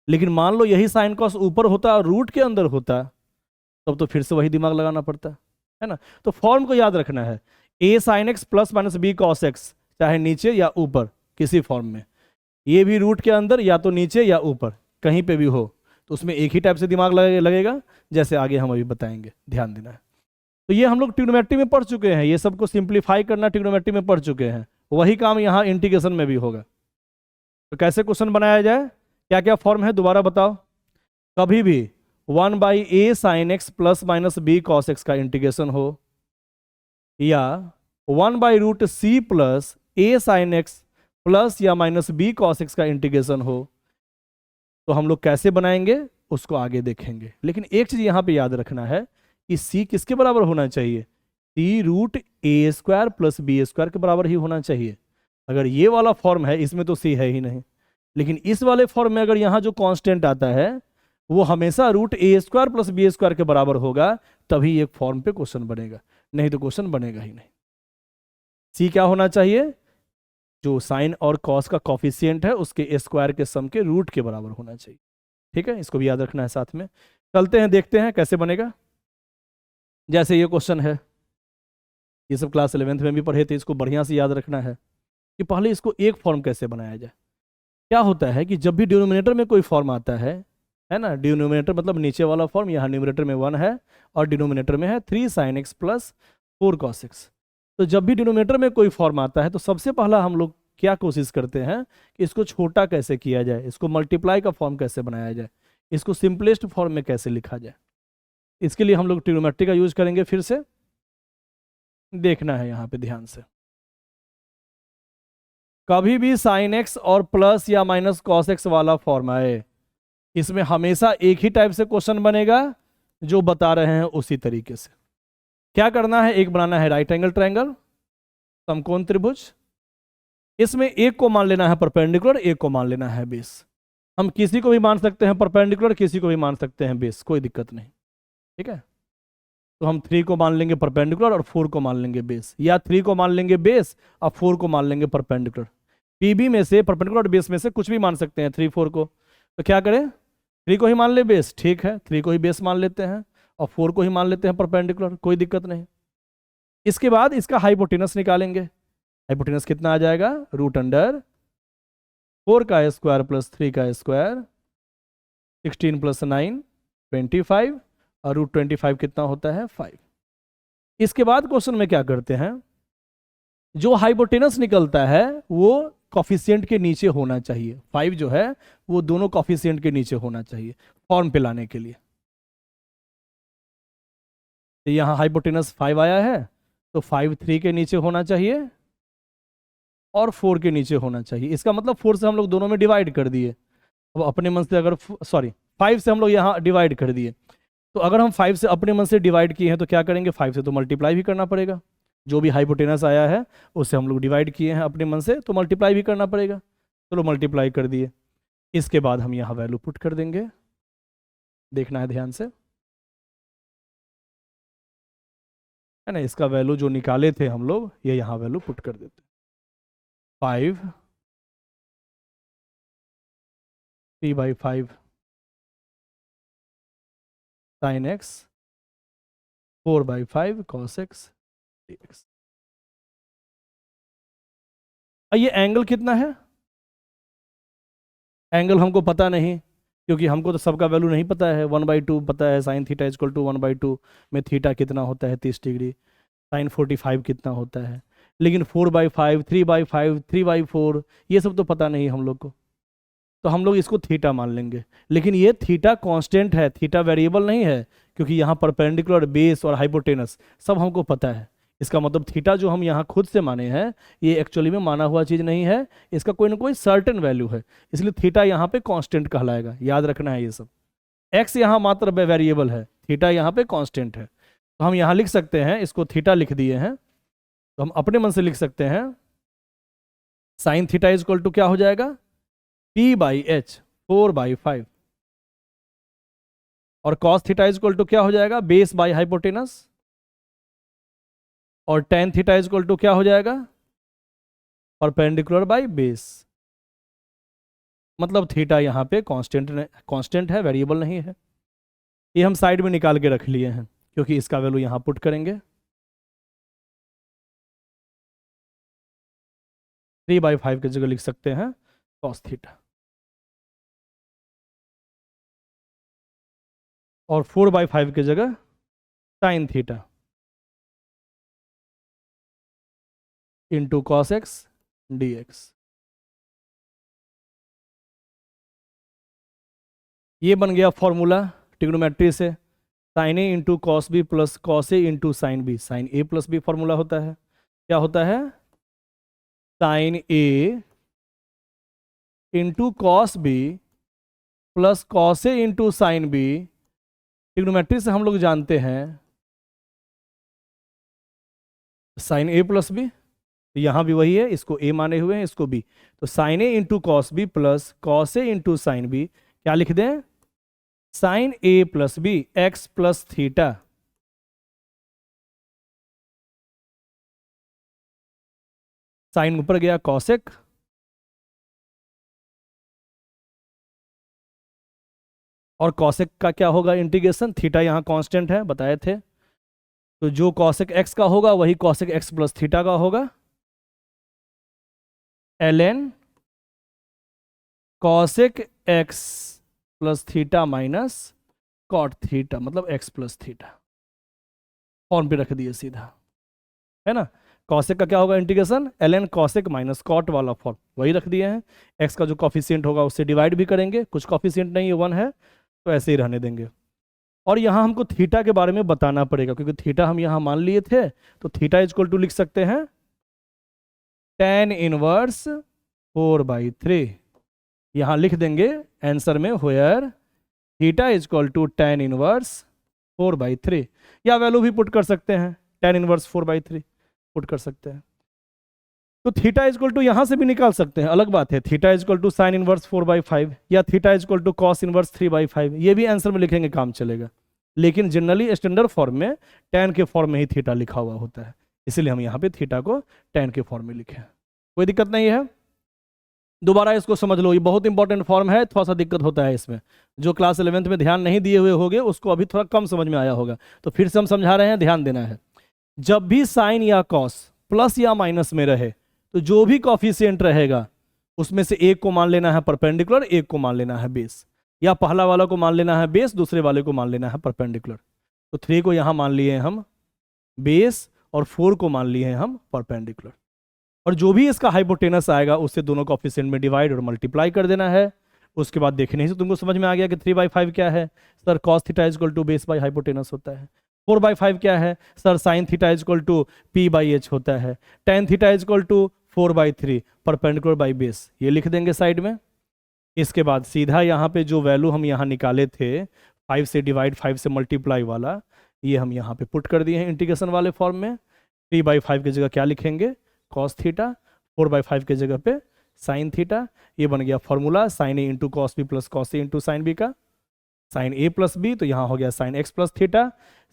लेकिन मान लो यही साइन कॉस ऊपर होता और रूट के अंदर होता, तब तो फिर से वही दिमाग लगाना पड़ता, है ना। तो फॉर्म को याद रखना है, a sine x plus minus b cos x, चाहे नीचे या ऊपर किसी फॉर्म में, ये भी रूट के अंदर या तो नीचे या ऊपर कहीं पे भी हो, तो उसमें एक ही टाइप से दिमाग लगेगा, जैसे आगे हम अभी बताएंगे, ध्यान देना है। तो ये हम लोग ट्रिग्नोमेट्री में पढ़ चुके हैं, ये सबको सिंप्लीफाई करना ट्रिग्नोमेट्री में पढ़ चुके हैं, वही काम यहाँ इंटीग्रेशन में भी होगा। तो कैसे क्वेश्चन बनाया जाए, क्या क्या फॉर्म है दोबारा बताओ। कभी भी 1 by a sine x plus minus b cos x का इंटीग्रेशन हो, या 1 by root c plus a sine x plus या माइनस बी कॉस एक्स का इंटीग्रेशन हो, तो हम लोग कैसे बनाएंगे उसको आगे देखेंगे। लेकिन एक चीज यहाँ पे याद रखना है कि सी किसके बराबर होना चाहिए, सी रूट ए स्क्वायर प्लस बी स्क्वायर के बराबर ही होना चाहिए। अगर ये वाला फॉर्म है, इसमें तो सी है ही नहीं, लेकिन इस वाले फॉर्म में अगर यहाँ जो कांस्टेंट आता है वो हमेशा रूट ए स्क्वायर प्लस बी स्क्वायर के बराबर होगा, तभी एक फॉर्म पे क्वेश्चन बनेगा, नहीं तो क्वेश्चन बनेगा ही नहीं। सी क्या होना चाहिए, जो साइन और कॉस का कॉफिशिएंट है उसके स्क्वायर के सम के रूट के बराबर होना चाहिए। ठीक है, इसको भी याद रखना है साथ में। चलते हैं, देखते हैं कैसे बनेगा। जैसे ये क्वेश्चन है, ये सब क्लास 11th में भी पढ़े थे, इसको बढ़िया से याद रखना है कि पहले इसको एक फॉर्म कैसे बनाया जाए। क्या होता है कि जब भी डिनोमिनेटर में कोई फॉर्म आता है ना, डिनोमिनेटर मतलब नीचे वाला फॉर्म, यहाँ न्यूमरेटर में 1 है और डिनोमिनेटर में है 3 sin x plus 4 cos x। तो जब भी डिनोमिनेटर में कोई फॉर्म आता है तो सबसे पहला हम लोग क्या कोशिश करते हैं कि इसको छोटा कैसे किया जाए, इसको मल्टीप्लाई का फॉर्म कैसे बनाया जाए, इसको सिंपलेस्ट फॉर्म में कैसे लिखा जाए। इसके लिए हम लोग ट्रिग्नोमेट्री का यूज करेंगे। फिर से देखना है यहाँ पे ध्यान से, कभी भी साइन एक्स और प्लस या माइनस कॉस एक्स वाला फॉर्म आए, इसमें हमेशा एक ही टाइप से क्वेश्चन बनेगा जो बता रहे हैं उसी तरीके से। क्या करना है, एक बनाना है राइट एंगल ट्रायंगल, समकोण त्रिभुज। इसमें एक को मान लेना है परपेंडिकुलर, एक को मान लेना है बेस। हम किसी को भी मान सकते हैं परपेंडिकुलर, किसी को भी मान सकते हैं बेस, कोई दिक्कत नहीं। ठीक है, तो हम 3 को मान लेंगे परपेंडिकुलर और 4 को मान लेंगे बेस, या 3 को मान लेंगे बेस और 4 को मान लेंगे परपेंडिकुलर। पीबी में से, परपेंडिकुलर और बेस में से कुछ भी मान सकते हैं 3 4 को। तो क्या करें, 3 को ही मान ले बेस, ठीक है, 3 को ही बेस मान लेते हैं और 4 को ही मान लेते हैं परपेंडिकुलर, कोई दिक्कत नहीं। इसके बाद इसका हाइपोटेनस निकालेंगे। हाइपोटेनस कितना आ जाएगा, √4 का स्क्वायर प्लस 3 का स्क्वायर, 16 + 9 25 और √25 कितना होता है 5। इसके बाद क्वेश्चन में क्या करते हैं, जो हाइपोटेनस निकलता है वो कॉफिशिएंट के नीचे होना चाहिए। 5 जो है वो दोनों कॉफिशिएंट के नीचे होना चाहिए फॉर्म पे लाने के लिए। तो यहाँ हाइपोटेनस 5 आया है, तो 5 3 के नीचे होना चाहिए और 4 के नीचे होना चाहिए। इसका मतलब 4 से हम लोग दोनों में डिवाइड कर दिए। अब अपने मन से अगर 5 से हम लोग यहाँ डिवाइड कर दिए, तो अगर हम 5 से अपने मन से डिवाइड किए हैं तो क्या करेंगे, 5 से तो मल्टीप्लाई भी करना पड़ेगा। जो भी हाइपोटेनस आया है उससे हम लोग डिवाइड किए हैं अपने मन से, तो मल्टीप्लाई भी करना पड़ेगा। चलो मल्टीप्लाई कर दिए। इसके बाद हम यहाँ वैल्यू पुट कर देंगे, देखना है ध्यान से, है ना। इसका वैल्यू जो निकाले थे हम लोग, ये यहाँ वैल्यू पुट कर देते हैं। 5 3/5 sin x, 4/5 cos x dx। ये एंगल कितना है, एंगल हमको पता नहीं, क्योंकि हमको तो सबका वैल्यू नहीं पता है। 1/2 पता है, साइन थीटा इक्वल टू 1/2 में थीटा कितना होता है 30 डिग्री, साइन 45 कितना होता है। लेकिन 4/5 3/5 3/4 ये सब तो पता नहीं हम लोग को, तो हम लोग इसको थीटा मान लेंगे। लेकिन ये थीटा कांस्टेंट है, थीटा वेरिएबल नहीं है, क्योंकि यहाँ परपेंडिकुलर, बेस और हाइपोटेनस सब हमको पता है। इसका मतलब थीटा जो हम यहाँ खुद से माने हैं, ये एक्चुअली में माना हुआ चीज़ नहीं है, इसका कोई ना कोई सर्टेन वैल्यू है, इसलिए थीटा यहाँ पे कांस्टेंट कहलाएगा। याद रखना है ये सब। एक्स यहाँ मात्र वेरिएबल है, थीटा यहाँ पे कांस्टेंट है। तो हम यहाँ लिख सकते हैं, इसको थीटा लिख दिए हैं, तो हम अपने मन से लिख सकते हैं sine theta is equal to क्या हो जाएगा, P/H 4/5, और cos theta is equal to क्या हो जाएगा, बेस बाई हाइपोटेनस, और tan theta is equal to क्या हो जाएगा, परपेंडिकुलर बाई बेस। मतलब थीटा यहाँ पे कांस्टेंट है, वेरिएबल नहीं है। ये हम साइड में निकाल के रख लिए हैं, क्योंकि इसका वैल्यू यहाँ पुट करेंगे। 3/5 की जगह लिख सकते हैं कॉस थीटा, और 4/5 की जगह sine theta into cos x dx। ये बन गया फॉर्मूला ट्रिग्नोमेट्री से, sine A into cos B plus cos A into sine B. Sine A plus B formula होता है, क्या होता है, sine A into cos B plus cos A into sine B. Trigonometry से हम लोग जानते हैं साइन ए प्लस बी, तो यहाँ भी वही है, इसको ए माने हुए हैं, इसको बी, तो sine A into cos B plus cos A into sine B. क्या लिख दें, sine A plus B x plus theta, sine ऊपर गया कॉसेक और कॉसेक का क्या होगा इंटीग्रेशन, थीटा यहाँ कांस्टेंट है बताए थे, तो जो कॉसेक एक्स का होगा वही कॉसेक एक्स प्लस थीटा का होगा, ln cosec x plus theta minus cot theta, मतलब एक्स प्लस थीटा, फॉर्म पे रख दिए सीधा, है ना। कॉसेक का क्या होगा integration, ln cosec minus cot वाला फॉर्म वही रख दिए हैं। एक्स का जो कॉफिशिएंट होगा उससे डिवाइड भी करेंगे, कुछ कॉफिशिएंट नहीं है 1 है तो ऐसे ही रहने देंगे। और यहाँ हमको थीटा के बारे में बताना पड़ेगा, क्योंकि थीटा हम यहाँ मान लिए थे, तो थीटा इक्वल टू लिख सकते हैं tan इनवर्स 4/3, यहाँ लिख देंगे आंसर में where theta equal to tan inverse 4/3, या वैल्यू भी पुट कर सकते हैं, tan इनवर्स 4/3 पुट कर सकते हैं। तो थीटा इक्वल टू यहाँ से भी निकाल सकते हैं, अलग बात है, theta equal to sine inverse 4/5 या theta equal to cos inverse 3/5, ये भी आंसर में लिखेंगे काम चलेगा, लेकिन जनरली स्टैंडर्ड फॉर्म में tan के फॉर्म में ही थीटा लिखा हुआ होता है, इसलिए हम यहाँ पे थीटा को tan के फॉर्म में लिखे हैं, कोई दिक्कत नहीं है। दोबारा इसको समझ लो, ये बहुत इंपॉर्टेंट फॉर्म है, थोड़ा सा दिक्कत होता है इसमें, जो क्लास 11th में ध्यान नहीं दिए हुए होंगे उसको अभी थोड़ा कम समझ में आया होगा, तो फिर से हम समझा रहे हैं, ध्यान देना है। जब भी साइन या कॉस प्लस या माइनस में रहे तो जो भी कॉफिशिएंट रहेगा उसमें से एक को मान लेना है परपेंडिकुलर, एक को मान लेना है बेस, या पहला वाला को मान लेना है बेस, दूसरे वाले को मान लेना है परपेंडिकुलर। तो 3 को यहाँ मान लिए हम बेस और 4 को मान लिए हैं हम परपेंडिकुलर, और जो भी इसका हाइपोटेनस आएगा उससे दोनों कॉफिशिएंट में डिवाइड और मल्टीप्लाई कर देना है। उसके बाद देखने से तुमको समझ में आ गया कि 3/5 क्या है, sir cos theta equal to base by hypotenuse होता है। 4/5 क्या है, sir sine theta equal to p/h होता है। tan theta equal to 4/3 perpendicular by base, ये लिख देंगे साइड में। इसके बाद सीधा यहाँ पे जो वैल्यू हम यहाँ निकाले थे 5 से डिवाइड 5 से मल्टीप्लाई वाला, ये हम यहाँ पे पुट कर दिए हैं इंटीग्रेशन वाले फॉर्म में। 3/5 की जगह क्या लिखेंगे, कॉस थीटा, 4/5 की जगह पे साइन थीटा, ये बन गया formula sine A into cos B plus cos A into sine B का, साइन ए प्लस बी, तो यहाँ हो गया sine x plus theta,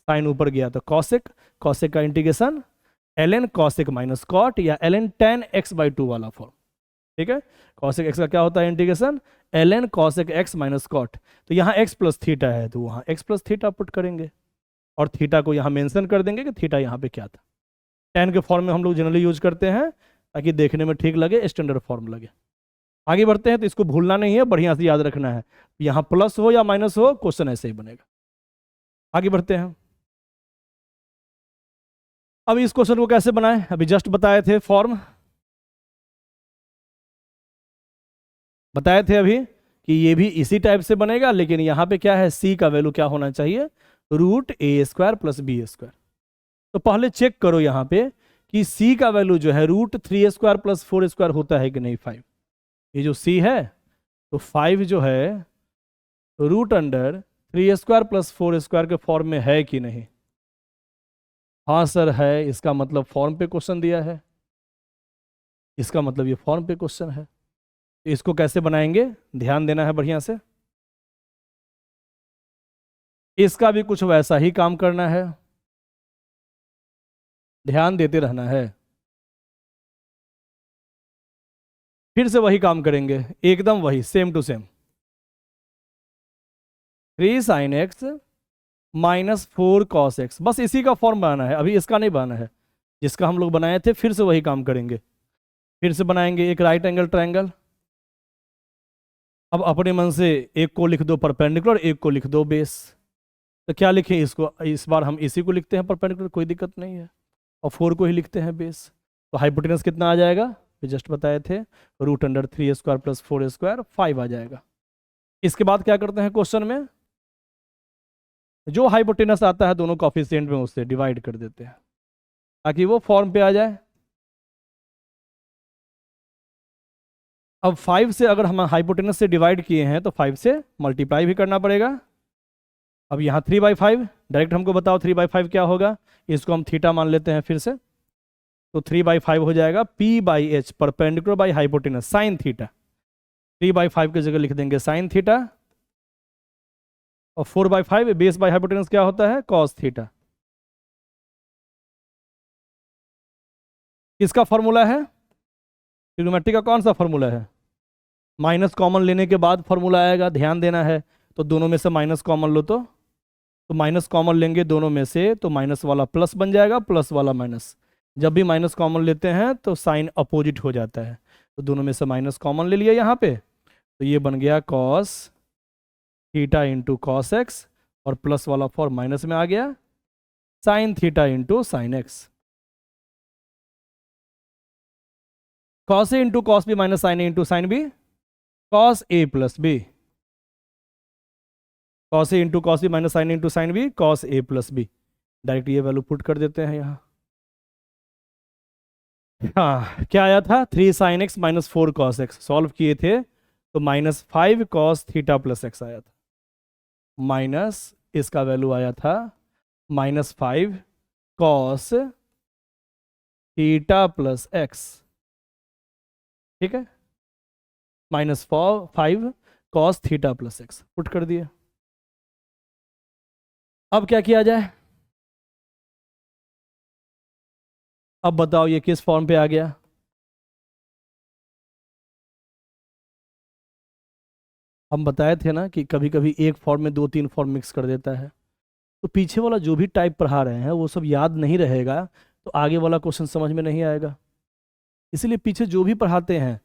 sine ऊपर गया तो कॉसेक, कॉसेक का integration ln cosec minus cot या ln tan x/2 वाला फॉर्म, ठीक है। कॉसेक एक्स का क्या होता है integration, ln cosec x minus cot, तो यहाँ x प्लस थीटा है तो वहाँ x प्लस थीटा पुट करेंगे, और थीटा को यहाँ मेंशन कर देंगे कि थीटा यहाँ पे क्या था। tan के फॉर्म में हम लोग जनरली यूज करते हैं ताकि देखने में ठीक लगे, स्टैंडर्ड फॉर्म लगे। आगे बढ़ते हैं, तो इसको भूलना नहीं है, बढ़िया से याद रखना है, यहाँ प्लस हो या माइनस हो क्वेश्चन ऐसे ही बनेगा। आगे बढ़ते हैं, अब इस क्वेश्चन को कैसे बनाएं, अभी जस्ट बताए थे फॉर्म, बताए थे अभी कि ये भी इसी टाइप से बनेगा, लेकिन यहाँ पे क्या है, c का वैल्यू क्या होना चाहिए, √a² + b²। तो पहले चेक करो यहाँ पे कि c का वैल्यू जो है √3a² + 4² होता है कि नहीं 5, ये जो c है तो 5 जो है √3a² + 4² के फॉर्म में है कि नहीं, हाँ सर है, इसका मतलब फॉर्म पे क्वेश्चन दिया है, इसका मतलब ये फॉर्म पे क्वेश्चन है। इसको कैसे बनाएंगे, ध्यान देना है बढ़िया से, इसका भी कुछ वैसा ही काम करना है, ध्यान देते रहना है। फिर से वही काम करेंगे, एकदम वही same to same, 3 sin x minus 4 cos x, बस इसी का फॉर्म बनाना है, अभी इसका नहीं बनाना है, जिसका हम लोग बनाए थे फिर से वही काम करेंगे। फिर से बनाएंगे एक राइट एंगल ट्रायंगल, अब अपने मन से एक को लिख दो परपेंडिकुलर, एक को लिख दो बेस, तो क्या लिखें इसको, इस बार हम इसी को लिखते हैं परपेंडिकुलर, कोई दिक्कत नहीं है, और 4 को ही लिखते हैं बेस। तो हाइपोटेनस कितना आ जाएगा, ये जस्ट बताए थे, √3a² + 4² 5 आ जाएगा। इसके बाद क्या करते हैं क्वेश्चन में, जो हाइपोटेनस आता है दोनों कॉफिशिएंट में उससे डिवाइड कर देते हैं ताकि वो फॉर्म पे आ जाए। अब 5 से अगर हम हाइपोटेनस से डिवाइड किए हैं तो 5 से मल्टीप्लाई भी करना पड़ेगा। अब यहाँ 3/5, डायरेक्ट हमको बताओ 3/5 क्या होगा, इसको हम थीटा मान लेते हैं फिर से, तो 3/5 हो जाएगा p/h perpendicular by hypotenuse sine theta, 3/5 की जगह लिख देंगे साइन थीटा, और 4/5 बेस बाई हाइपोटेनस क्या होता है, कॉस थीटा। किसका फॉर्मूला है, ट्रिग्नोमेट्री का कौन सा फॉर्मूला है, माइनस कॉमन लेने के बाद फॉर्मूला आएगा, ध्यान देना है, तो दोनों में से माइनस कॉमन लो तो माइनस कॉमन लेंगे दोनों में से तो माइनस वाला प्लस बन जाएगा, प्लस वाला माइनस। जब भी माइनस कॉमन लेते हैं तो साइन अपोजिट हो जाता है, तो दोनों में से माइनस कॉमन ले लिया यहाँ पे, तो ये बन गया cos theta into cos x, और प्लस वाला फॉर्म माइनस में आ गया sine theta into sine x. Cos A into cos B minus sine A into sine B, cos A plus B, cos A into cos B minus sine A into sine B, cos A plus B. Direct ये value put कर देते हैं यहाँ। हाँ, क्या आया था, 3 sine x minus 4 cos x, solve किए थे तो minus 5 cos theta plus x आया था, माइनस इसका वैल्यू आया था minus 5 cos theta plus x, ठीक है, minus 5 cos theta plus x put कर दिए। अब क्या किया जाए, अब बताओ ये किस फॉर्म पे आ गया। हम बताए थे ना कि कभी कभी एक फॉर्म में 2-3 फॉर्म मिक्स कर देता है, तो पीछे वाला जो भी टाइप पढ़ा रहे हैं वो सब याद नहीं रहेगा, तो आगे वाला क्वेश्चन समझ में नहीं आएगा। इसीलिए पीछे जो भी पढ़ाते हैं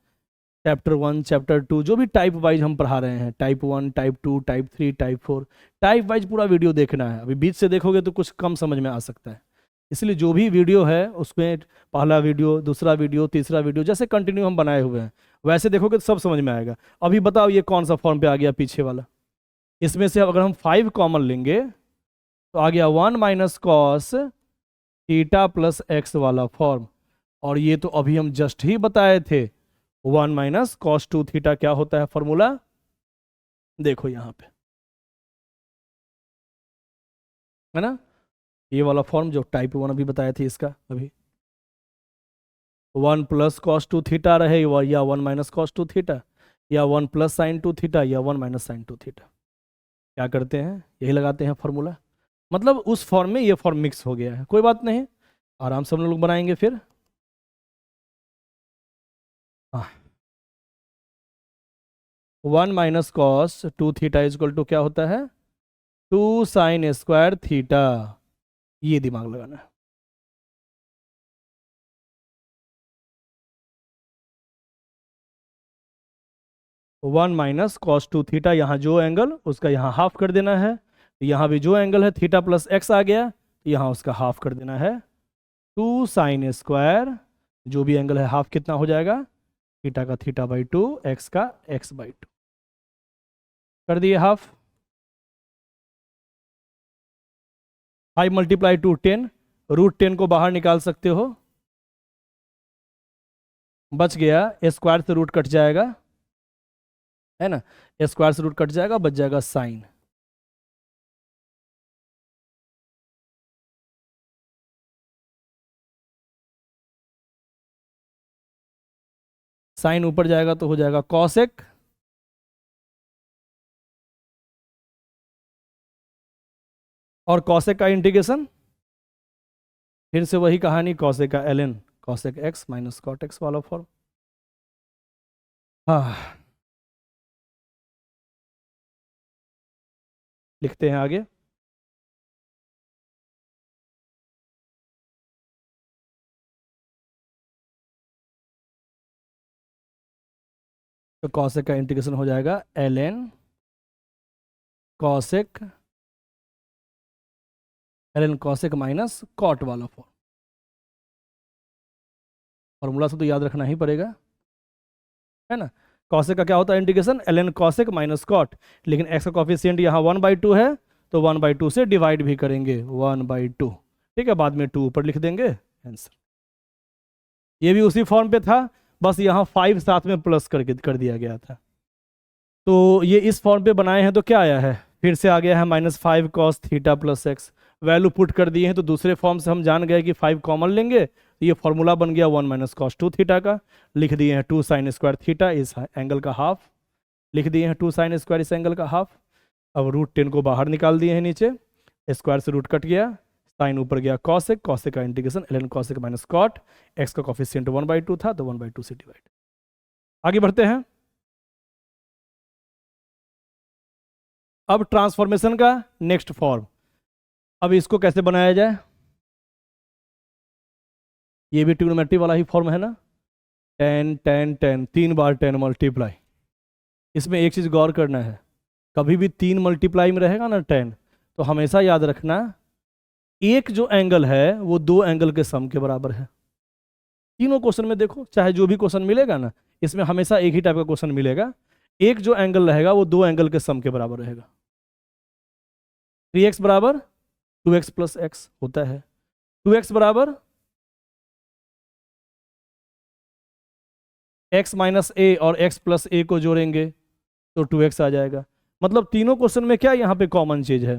चैप्टर 1 चैप्टर 2 जो भी टाइप वाइज हम पढ़ा रहे हैं, type 1 type 2 type 3 type 4, type wise पूरा वीडियो देखना है। अभी बीच से देखोगे तो कुछ कम समझ में आ सकता है, इसलिए जो भी वीडियो है उसमें पहला वीडियो, दूसरा वीडियो, तीसरा वीडियो जैसे कंटिन्यू हम बनाए हुए हैं वैसे देखोगे तो सब समझ में आएगा। अभी बताओ ये कौन सा फॉर्म पे आ गया पीछे वाला, इसमें से अगर हम 5 कॉमन लेंगे तो आ गया 1 minus cos theta plus x वाला फॉर्म, और ये तो अभी हम जस्ट ही बताए थे 1 माइनस कॉस 2 थीटा क्या होता है फॉर्मूला, देखो यहाँ पे है ना, ये वाला फॉर्म जो टाइप 1 अभी बताए थे इसका, अभी 1 प्लस कॉस 2 थीटा रहे या 1 माइनस कॉस 2 थीटा, या 1 प्लस साइन 2 थीटा, या 1 माइनस साइन 2 थीटा। क्या करते हैं, यही लगाते हैं फॉर्मूला, मतलब उस फॉर्म में ये फॉर्म मिक्स हो गया है, कोई बात नहीं, आराम से हम लोग बनाएंगे फिर। हाँ, 1 minus cos 2 theta is equal to क्या होता है, 2 साइन स्क्वायर थीटा, ये दिमाग लगाना है। वन माइनस कॉस 2 थीटा, यहाँ जो एंगल उसका यहाँ हाफ कर देना है, यहाँ भी जो एंगल है थीटा प्लस एक्स आ गया, यहाँ उसका हाफ कर देना है, 2 साइन स्क्वायर, जो भी एंगल है हाफ कितना हो जाएगा, थीटा का थीटा बाई 2, एक्स का एक्स बाई 2, कर दिए हाफ। 5 मल्टीप्लाई टू 10, रूट 10 को बाहर निकाल सकते हो, बच गया स्क्वायर से रूट कट जाएगा, है ना, स्क्वायर से रूट कट जाएगा, बच जाएगा साइन। साइन ऊपर जाएगा तो हो जाएगा कॉसेक, और कॉसेक का इंटीग्रेशन फिर से वही कहानी, कॉसेक का ln cosec x minus cot x वाला फॉर्म। हाँ, लिखते हैं आगे, तो कॉसेक का इंटीग्रेशन हो जाएगा ln cosec, ln cosec minus cot वाला फॉर्म, फॉर्मूला से तो याद रखना ही पड़ेगा, है ना। कॉसेक का क्या होता है integration, ln cosec minus cot, लेकिन एक्स का कॉफिशिएंट यहाँ 1/2 है तो 1/2 से डिवाइड भी करेंगे, 1/2, ठीक है, बाद में 2 ऊपर लिख देंगे, आंसर। ये भी उसी फॉर्म पे था, बस यहाँ 5 साथ में प्लस करके कर दिया गया था। तो ये इस फॉर्म पे बनाए हैं तो क्या आया है, फिर से आ गया है -5 cos theta plus x, value put कर दिए हैं तो दूसरे फॉर्म से हम जान गए कि 5 कॉमन लेंगे तो ये फॉर्मूला बन गया 1 माइनस कॉस 2 थीटा का, लिख दिए हैं 2 साइन स्क्वायर थीटा इस एंगल का हाफ, लिख दिए हैं 2 साइन स्क्वायर इस एंगल का हाफ। अब रूट 10 को बाहर निकाल दिए हैं नीचे, स्क्वायर से रूट कट गया, साइन ऊपर गया कॉसेक, कॉसेक का integration ln cosec minus cot, x का कॉफिशिएंट 1/2 था तो 1/2 से डिवाइड। आगे बढ़ते हैं, अब ट्रांसफॉर्मेशन का नेक्स्ट फॉर्म, अब इसको कैसे बनाया जाए, ये भी ट्रिग्नोमेट्री वाला ही फॉर्म है ना, 10 10 10, 3 बार 10 मल्टीप्लाई। इसमें एक चीज़ गौर करना है, कभी भी 3 मल्टीप्लाई में रहेगा ना 10, तो हमेशा याद रखना एक जो एंगल है वो दो एंगल के सम के बराबर है। तीनों क्वेश्चन में देखो, चाहे जो भी क्वेश्चन मिलेगा ना, इसमें हमेशा एक ही टाइप का क्वेश्चन मिलेगा, एक जो एंगल रहेगा वो दो एंगल के सम के बराबर रहेगा। 3x बराबर 2x प्लस एक्स होता है, 2x बराबर x माइनस ए और x प्लस ए को जोड़ेंगे तो 2x आ जाएगा। मतलब तीनों क्वेश्चन में क्या यहाँ पे कॉमन चीज है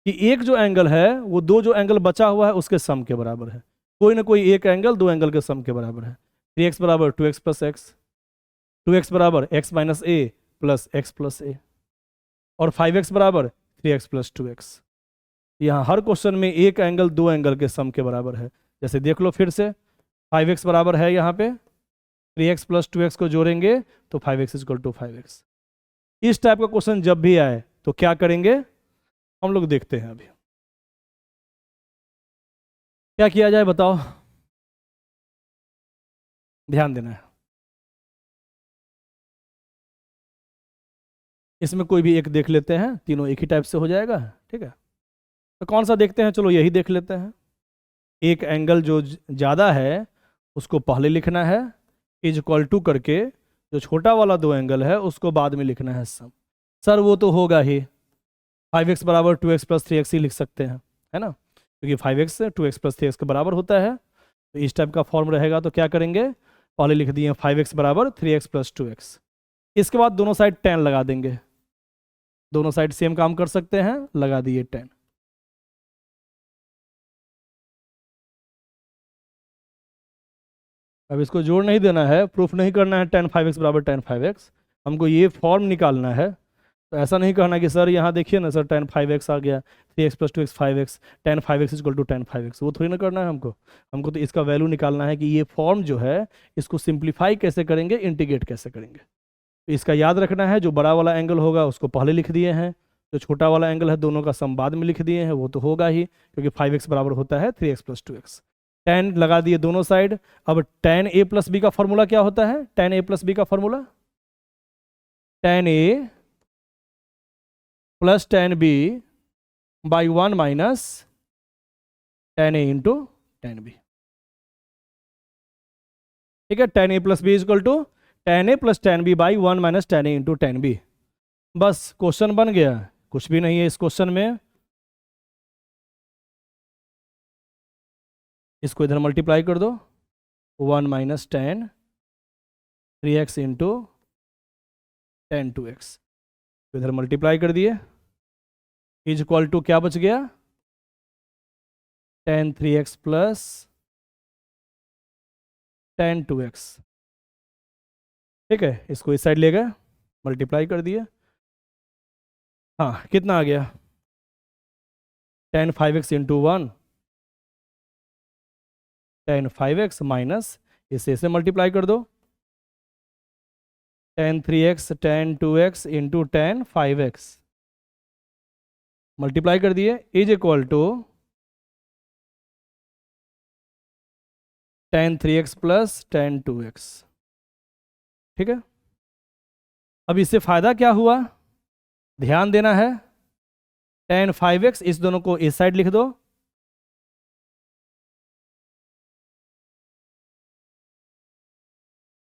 कि एक जो एंगल है वो दो जो एंगल बचा हुआ है उसके सम के बराबर है, कोई ना कोई एक एंगल दो एंगल के सम के बराबर है। 3x बराबर 2x प्लस एक्स, 2x बराबर x माइनस ए प्लस एक्स प्लस ए, और 5x बराबर 3x प्लस 2x। यहाँ हर क्वेश्चन में एक एंगल दो एंगल के सम के बराबर है। जैसे देख लो फिर से, 5x बराबर है यहाँ पे 3x प्लस 2x को जोड़ेंगे तो 5x इक्वल टू 5x। इस टाइप का क्वेश्चन जब भी आए तो क्या करेंगे हम लोग देखते हैं। अभी क्या किया जाए बताओ, ध्यान देना है। इसमें कोई भी एक देख लेते हैं, तीनों एक ही टाइप से हो जाएगा, ठीक है। तो कौन सा देखते हैं, चलो यही देख लेते हैं। एक एंगल जो ज़्यादा है उसको पहले लिखना है, इज इक्वल टू करके जो छोटा वाला दो एंगल है उसको बाद में लिखना है सम। सर वो तो होगा ही, 5x बराबर 2x प्लस 3x ही लिख सकते हैं, है ना, क्योंकि 5x 2x प्लस 3x के बराबर होता है। तो इस टाइप का फॉर्म रहेगा तो क्या करेंगे, पहले लिख दिए 5x बराबर 3x प्लस 2x, इसके बाद दोनों साइड 10 लगा देंगे, दोनों साइड सेम काम कर सकते हैं, लगा दिए 10। अब इसको जोड़ नहीं देना है, प्रूफ नहीं करना है 10 5x बराबर 10 5x, हमको ये फॉर्म निकालना है। तो ऐसा नहीं कहना कि सर यहाँ देखिए ना सर 10 5x आ गया, 3x plus 2x 5x, 10 5x equal to 10 5x, वो थोड़ी ना करना है हमको। हमको तो इसका वैल्यू निकालना है कि ये फॉर्म जो है इसको सिंप्लीफाई कैसे करेंगे, इंटीग्रेट कैसे करेंगे। तो इसका याद रखना है, जो बड़ा वाला एंगल होगा उसको पहले लिख दिए हैं, जो छोटा वाला एंगल है दोनों का सम बाद में लिख दिए हैं, वो तो होगा ही क्योंकि 5x बराबर होता है 3x प्लस 2x। 10 लगा दिए दोनों साइड। अब tan a प्लस बी का फॉर्मूला क्या होता है, tan a प्लस बी का formula tan a plus tan b by 1 minus tan a into tan b, ठीक है। tan a plus b equal to tan a plus tan b by 1 minus tan a into tan b। बस question बन गया, कुछ भी नहीं है इस क्वेश्चन में। इसको इधर मल्टीप्लाई कर दो, 1 minus tan 3x into tan 2x, इधर मल्टीप्लाई कर दिए, इज इक्वल टू क्या बच गया, tan 3x plus tan 2x, ठीक है। इसको इस साइड ले गए, मल्टीप्लाई कर दिए, हाँ कितना आ गया, tan 5x into 1 tan 5x minus इसे मल्टीप्लाई कर दो, tan 3x tan 2x into tan 5x, multiply कर दिए, is equal to tan 3x plus tan 2x, ठीक है। अब इससे फायदा क्या हुआ, ध्यान देना है, tan 5x इस दोनों को इस साइड लिख दो,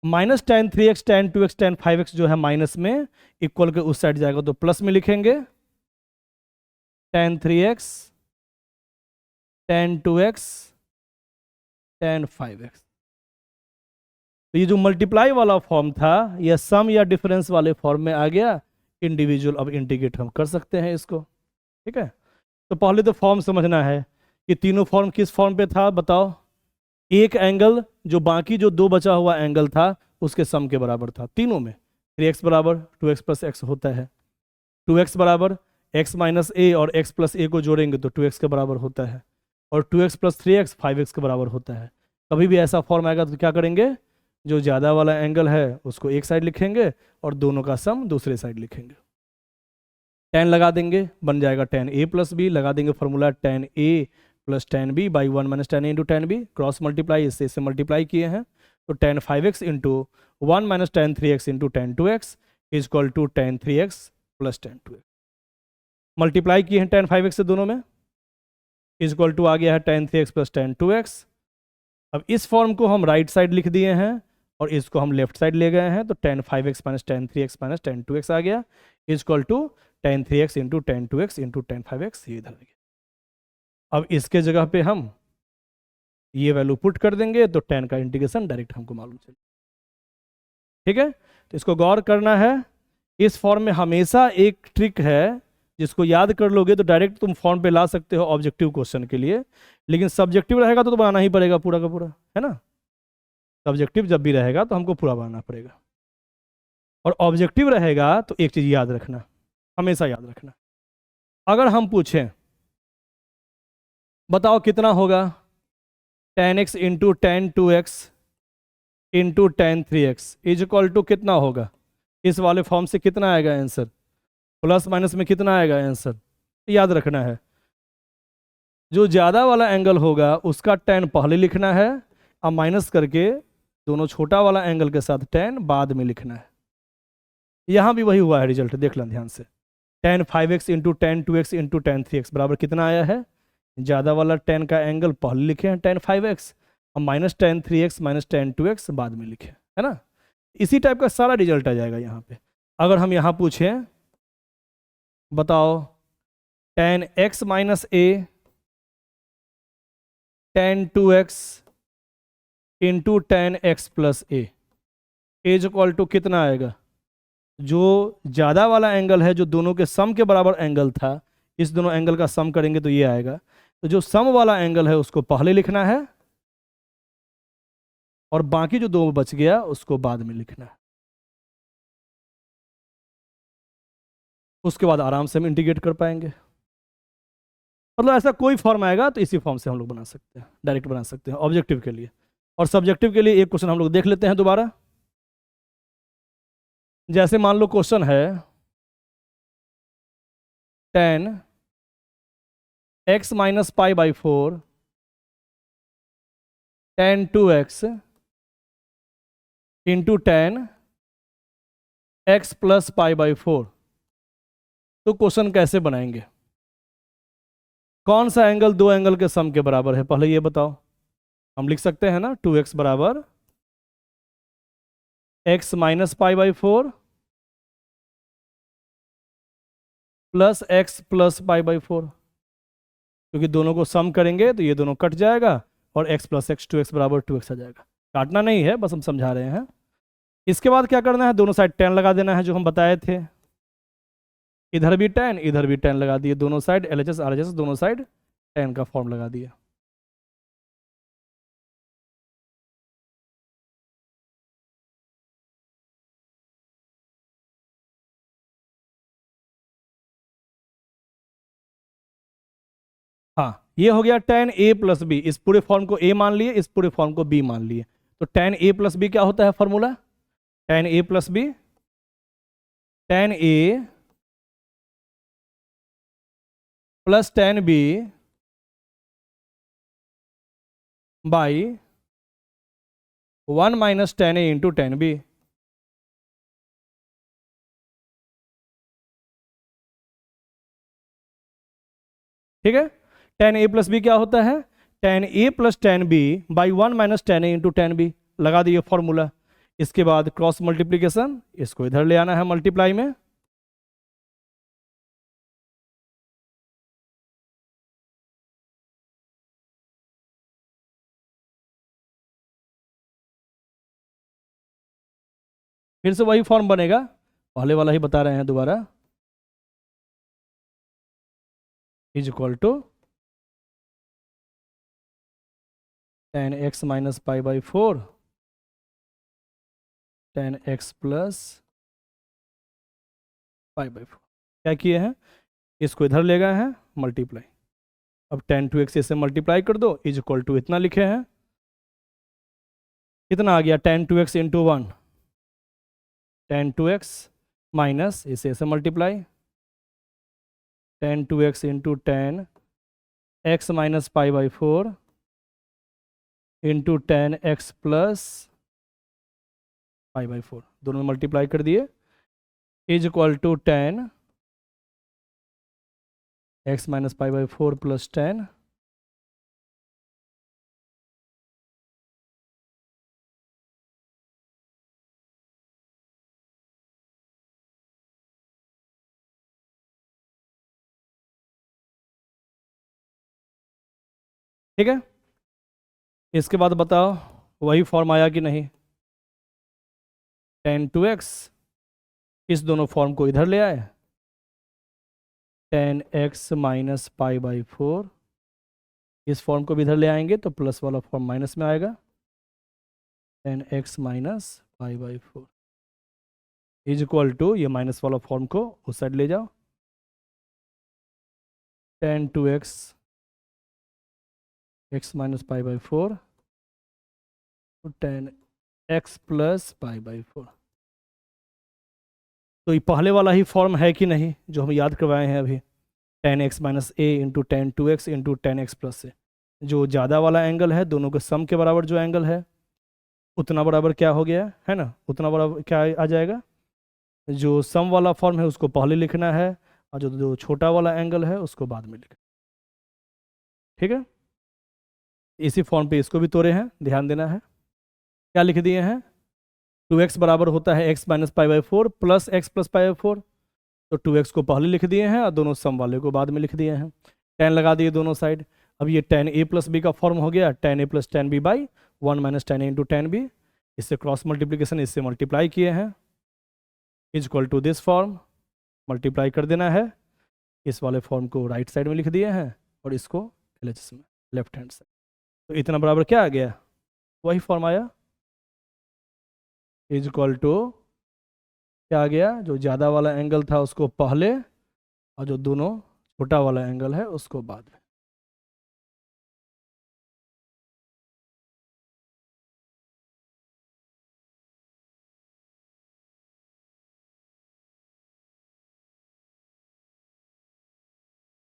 minus tan 3x tan 2x tan 5x जो है माइनस में, इक्वल के उस साइड जाएगा तो प्लस में लिखेंगे, tan 3x tan 2x tan 5x। तो ये जो मल्टीप्लाई वाला फॉर्म था यह सम या डिफरेंस वाले फॉर्म में आ गया, इंडिविजुअल अब इंटीग्रेट हम कर सकते हैं इसको, ठीक है। तो पहले तो फॉर्म समझना है कि तीनों फॉर्म किस फॉर्म पे था बताओ, एक एंगल जो बाकी जो दो बचा हुआ एंगल था उसके सम के बराबर था तीनों में। 3x बराबर 2x प्लस एक्स होता है, 2x बराबर x माइनस ए और x प्लस ए को जोड़ेंगे तो 2x के बराबर होता है, और 2x प्लस 3x 5x के बराबर होता है। कभी भी ऐसा फॉर्म आएगा तो क्या करेंगे, जो ज़्यादा वाला एंगल है उसको एक साइड लिखेंगे और दोनों का सम दूसरे साइड लिखेंगे। 10 लगा देंगे, बन जाएगा 10a प्लस बी, लगा देंगे formula 10a plus 10b by 1 minus 10a into 10b, cross multiply इससे मल्टीप्लाई किए हैं तो 10 5x into 1 minus 10 3x into 10 2x is equal to 10 3x plus 10 2x। Multiply किए हैं 10 5x से दोनों में, इज इक्वल टू आ गया है 10 3x प्लस 10 2x। अब इस फॉर्म को हम राइट साइड लिख दिए हैं और इसको हम लेफ्ट साइड ले गए हैं तो 10 5x minus 10 3x minus 10 2x आ गया, is equal to 10 3x into 10 2x into 10 5x, ये इधर आ गया। अब इसके जगह पे हम ये वैल्यू पुट कर देंगे तो 10 का इंटीग्रेशन डायरेक्ट हमको मालूम चले। ठीक है, तो इसको गौर करना है। इस फॉर्म में हमेशा एक ट्रिक है जिसको याद कर लोगे तो डायरेक्ट तुम फॉर्म पे ला सकते हो ऑब्जेक्टिव क्वेश्चन के लिए, लेकिन सब्जेक्टिव रहेगा तो बनाना ही पड़ेगा पूरा का पूरा, है ना। सब्जेक्टिव जब भी रहेगा तो हमको पूरा बनाना पड़ेगा, और ऑब्जेक्टिव रहेगा तो एक चीज याद रखना, हमेशा याद रखना, अगर हम पूछें बताओ कितना होगा 10x into 10 2x into 10 3x is equal to कितना होगा, इस वाले फॉर्म से कितना आएगा आंसर, प्लस माइनस में कितना आएगा आंसर, याद रखना है। जो ज़्यादा वाला एंगल होगा उसका 10 पहले लिखना है, अब माइनस करके दोनों छोटा वाला एंगल के साथ 10 बाद में लिखना है। यहाँ भी वही हुआ है रिजल्ट, देख लें ध्यान से। 10 5x into 10 2x into 10 3x बराबर कितना आया है, ज़्यादा वाला 10 का एंगल पहले लिखे हैं 10 5x, अब माइनस 10 3x माइनस 10 2x बाद में लिखे, है ना। इसी टाइप का सारा रिजल्ट आ जाएगा यहाँ पे। अगर हम यहाँ पूछें बताओ 10x minus a 10 2x into 10x plus a is equal to कितना आएगा, जो ज़्यादा वाला एंगल है जो दोनों के सम के बराबर एंगल था, इस दोनों एंगल का सम करेंगे तो ये आएगा, तो जो सम वाला एंगल है उसको पहले लिखना है और बाकी जो दो बच गया उसको बाद में लिखना है। उसके बाद आराम से हम इंटीग्रेट कर पाएंगे। मतलब ऐसा कोई फॉर्म आएगा तो इसी फॉर्म से हम लोग बना सकते हैं, डायरेक्ट बना सकते हैं ऑब्जेक्टिव के लिए। और सब्जेक्टिव के लिए एक क्वेश्चन हम लोग देख लेते हैं दोबारा। जैसे मान लो क्वेश्चन है 10 x minus pi by 4 10 2x into 10 x plus pi by 4। तो क्वेश्चन कैसे बनाएंगे, कौन सा एंगल दो एंगल के सम के बराबर है पहले ये बताओ। हम लिख सकते हैं ना 2x बराबर x minus pi by 4 plus x plus pi by 4, क्योंकि दोनों को सम करेंगे तो ये दोनों कट जाएगा और x प्लस x 2x बराबर 2x आ जाएगा। काटना नहीं है, बस हम समझा रहे हैं। इसके बाद क्या करना है, दोनों साइड 10 लगा देना है जो हम बताए थे। इधर भी 10 इधर भी 10 लगा दिए, दोनों साइड LHS RHS दोनों साइड 10 का फॉर्म लगा दिया। हाँ, ये हो गया 10a प्लस बी। इस पूरे फॉर्म को a मान लिए, इस पूरे फॉर्म को b मान लिए, तो 10a प्लस बी क्या होता है formula, 10a plus b 10a plus 10b by 1 minus 10a into 10b। ठीक है, 10a प्लस बी क्या होता है, 10a plus 10b by 1 minus 10a into 10b, लगा दिए फॉर्मूला। इसके बाद क्रॉस मल्टीप्लीकेशन, इसको इधर ले आना है मल्टीप्लाई में, फिर से वही फॉर्म बनेगा, पहले वाला ही बता रहे हैं दोबारा, is equal to 10x minus pi by 4 10x plus pi by 4। क्या किए हैं, इसको इधर ले गए हैं मल्टीप्लाई, अब 10 2x से मल्टीप्लाई कर दो, इज इक्वल टू इतना लिखे हैं, कितना आ गया 10 2x इंटू 1 10 2x माइनस इसे ऐसे multiply tan two x into ten x minus pi by four into ten x plus pi by four, दोनों में मल्टीप्लाई कर दिए, is equal to tan x minus pi by four plus tan ठीक है। इसके बाद बताओ वही फॉर्म आया कि नहीं, टेन टू एक्स, इस दोनों फॉर्म को इधर ले आए, ten x minus pi by four, इस फॉर्म को भी इधर ले आएंगे तो प्लस वाला फॉर्म माइनस में आएगा, tan x minus pi by four is equal to, ये माइनस वाला फॉर्म को उस साइड ले जाओ, tan two x x minus pi by four tan x plus pi by four. तो ये पहले वाला ही फॉर्म है कि नहीं जो हम याद करवाए हैं अभी, tan x minus a into tan two x into ten x plus से, जो ज़्यादा वाला एंगल है दोनों के सम के बराबर जो एंगल है उतना बराबर क्या हो गया है ना, उतना बराबर क्या आ जाएगा, जो सम वाला फॉर्म है उसको पहले लिखना है और जो छोटा वाला एंगल है उसको बाद में लिखना, ठीक है। इसी फॉर्म पे इसको भी तोड़े हैं, ध्यान देना है, क्या लिख दिए हैं, टू एक्स बराबर होता है x minus pi by four plus x plus pi by four, तो टू एक्स को पहले लिख दिए हैं और दोनों सम वाले को बाद में लिख दिए हैं, टेन लगा दिए दोनों साइड। अब ये टेन ए प्लस बी का फॉर्म हो गया, tan a plus tan b by one minus tan a into tan b, इससे क्रॉस मल्टीप्लीकेशन इससे मल्टीप्लाई किए हैं, is equal to this form, multiply कर देना है, इस वाले फॉर्म को राइट साइड में लिख दिए हैं और इसको LHS में लेफ्ट हैंड साइड, तो इतना बराबर क्या आ गया, वही फॉर्म आया, इज इक्वल टू क्या आ गया, जो ज़्यादा वाला एंगल था उसको पहले और जो दोनों छोटा वाला एंगल है उसको बाद में।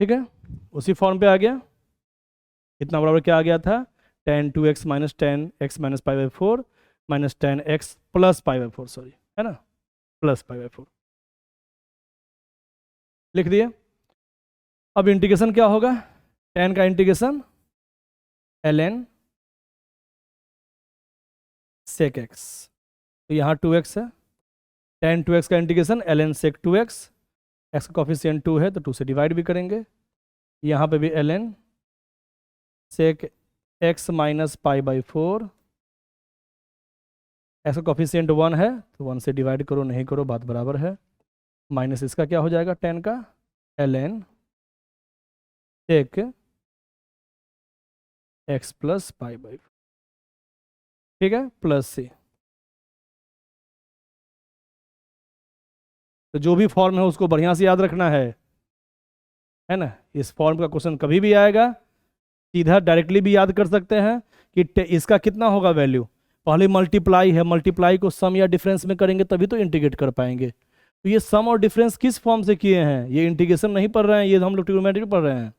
ठीक है, उसी फॉर्म पे आ गया, इतना बराबर क्या आ गया था, tan two x minus tan x minus pi by four minus tan x plus pi by four, sorry है ना, प्लस पाई बाई फोर लिख दिए। अब इंटीग्रेशन क्या होगा, टेन का इंटीग्रेशन ln sec x, तो यहाँ 2x है, टेन 2x का integration ln sec 2x, x का कॉफिशिएंट 2 है तो 2 से डिवाइड भी करेंगे, यहाँ पे भी ln sec x minus pi by four, x का कॉफिशिएंट 1 है तो 1 से डिवाइड करो नहीं करो बात बराबर है, माइनस इसका क्या हो जाएगा टेन का ln sec x plus pi by, ठीक है, प्लस से, तो जो भी फॉर्म है उसको बढ़िया से याद रखना है ना, इस फॉर्म का क्वेश्चन कभी भी आएगा, सीधा डायरेक्टली भी याद कर सकते हैं कि इसका कितना होगा वैल्यू, पहले मल्टीप्लाई है, मल्टीप्लाई को सम या डिफरेंस में करेंगे तभी तो इंटीग्रेट कर पाएंगे, तो ये सम और डिफरेंस किस फॉर्म से किए हैं, ये इंटीग्रेशन नहीं पढ़ रहे हैं, ये हम लोग ट्रिग्नोमेट्री पढ़ रहे हैं,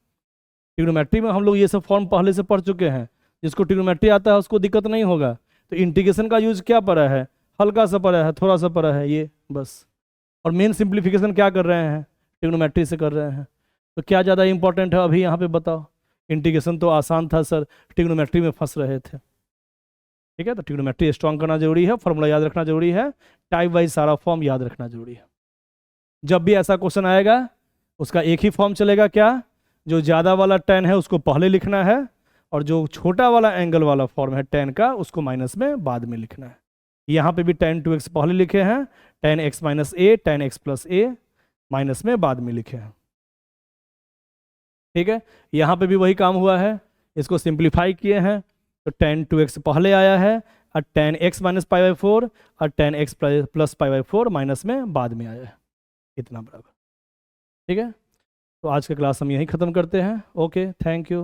ट्रिग्नोमेट्री में हम लोग ये सब फॉर्म पहले से पढ़ चुके हैं, जिसको ट्रिग्नोमेट्री आता है उसको दिक्कत नहीं होगा, तो इंटीग्रेशन का यूज क्या पड़ा है, हल्का सा पड़ा है, थोड़ा सा पड़ा है ये बस, और मेन सिंप्लीफिकेशन क्या कर रहे हैं, ट्रिग्नोमेट्री से कर रहे हैं, तो क्या ज़्यादा इंपॉर्टेंट है अभी यहाँ पे बताओ, इंटीग्रेशन तो आसान था सर, ट्रिग्नोमेट्री में फंस रहे थे, ठीक है, तो ट्रिग्नोमेट्री स्ट्रॉन्ग करना जरूरी है, फॉर्मूला याद रखना जरूरी है, टाइप वाइज सारा फॉर्म याद रखना जरूरी है, जब भी ऐसा क्वेश्चन आएगा उसका एक ही फॉर्म चलेगा, क्या, जो ज़्यादा वाला टेन है उसको पहले लिखना है और जो छोटा वाला एंगल वाला फॉर्म है टेन का उसको माइनस में बाद में लिखना है, यहाँ पे भी टेन टू एक्स पहले लिखे हैं, टेन एक्स माइनस ए टेन एक्स प्लस ए माइनस में बाद में लिखे हैं, ठीक है, यहाँ पे भी वही काम हुआ है, इसको सिंप्लीफाई किए हैं तो टेन टू एक्स पहले आया है और tan x minus pi by four और tan x plus pi by four minus में बाद में आया है, इतना बराबर, ठीक है। तो आज का क्लास हम यहीं ख़त्म करते हैं, ओके, थैंक यू।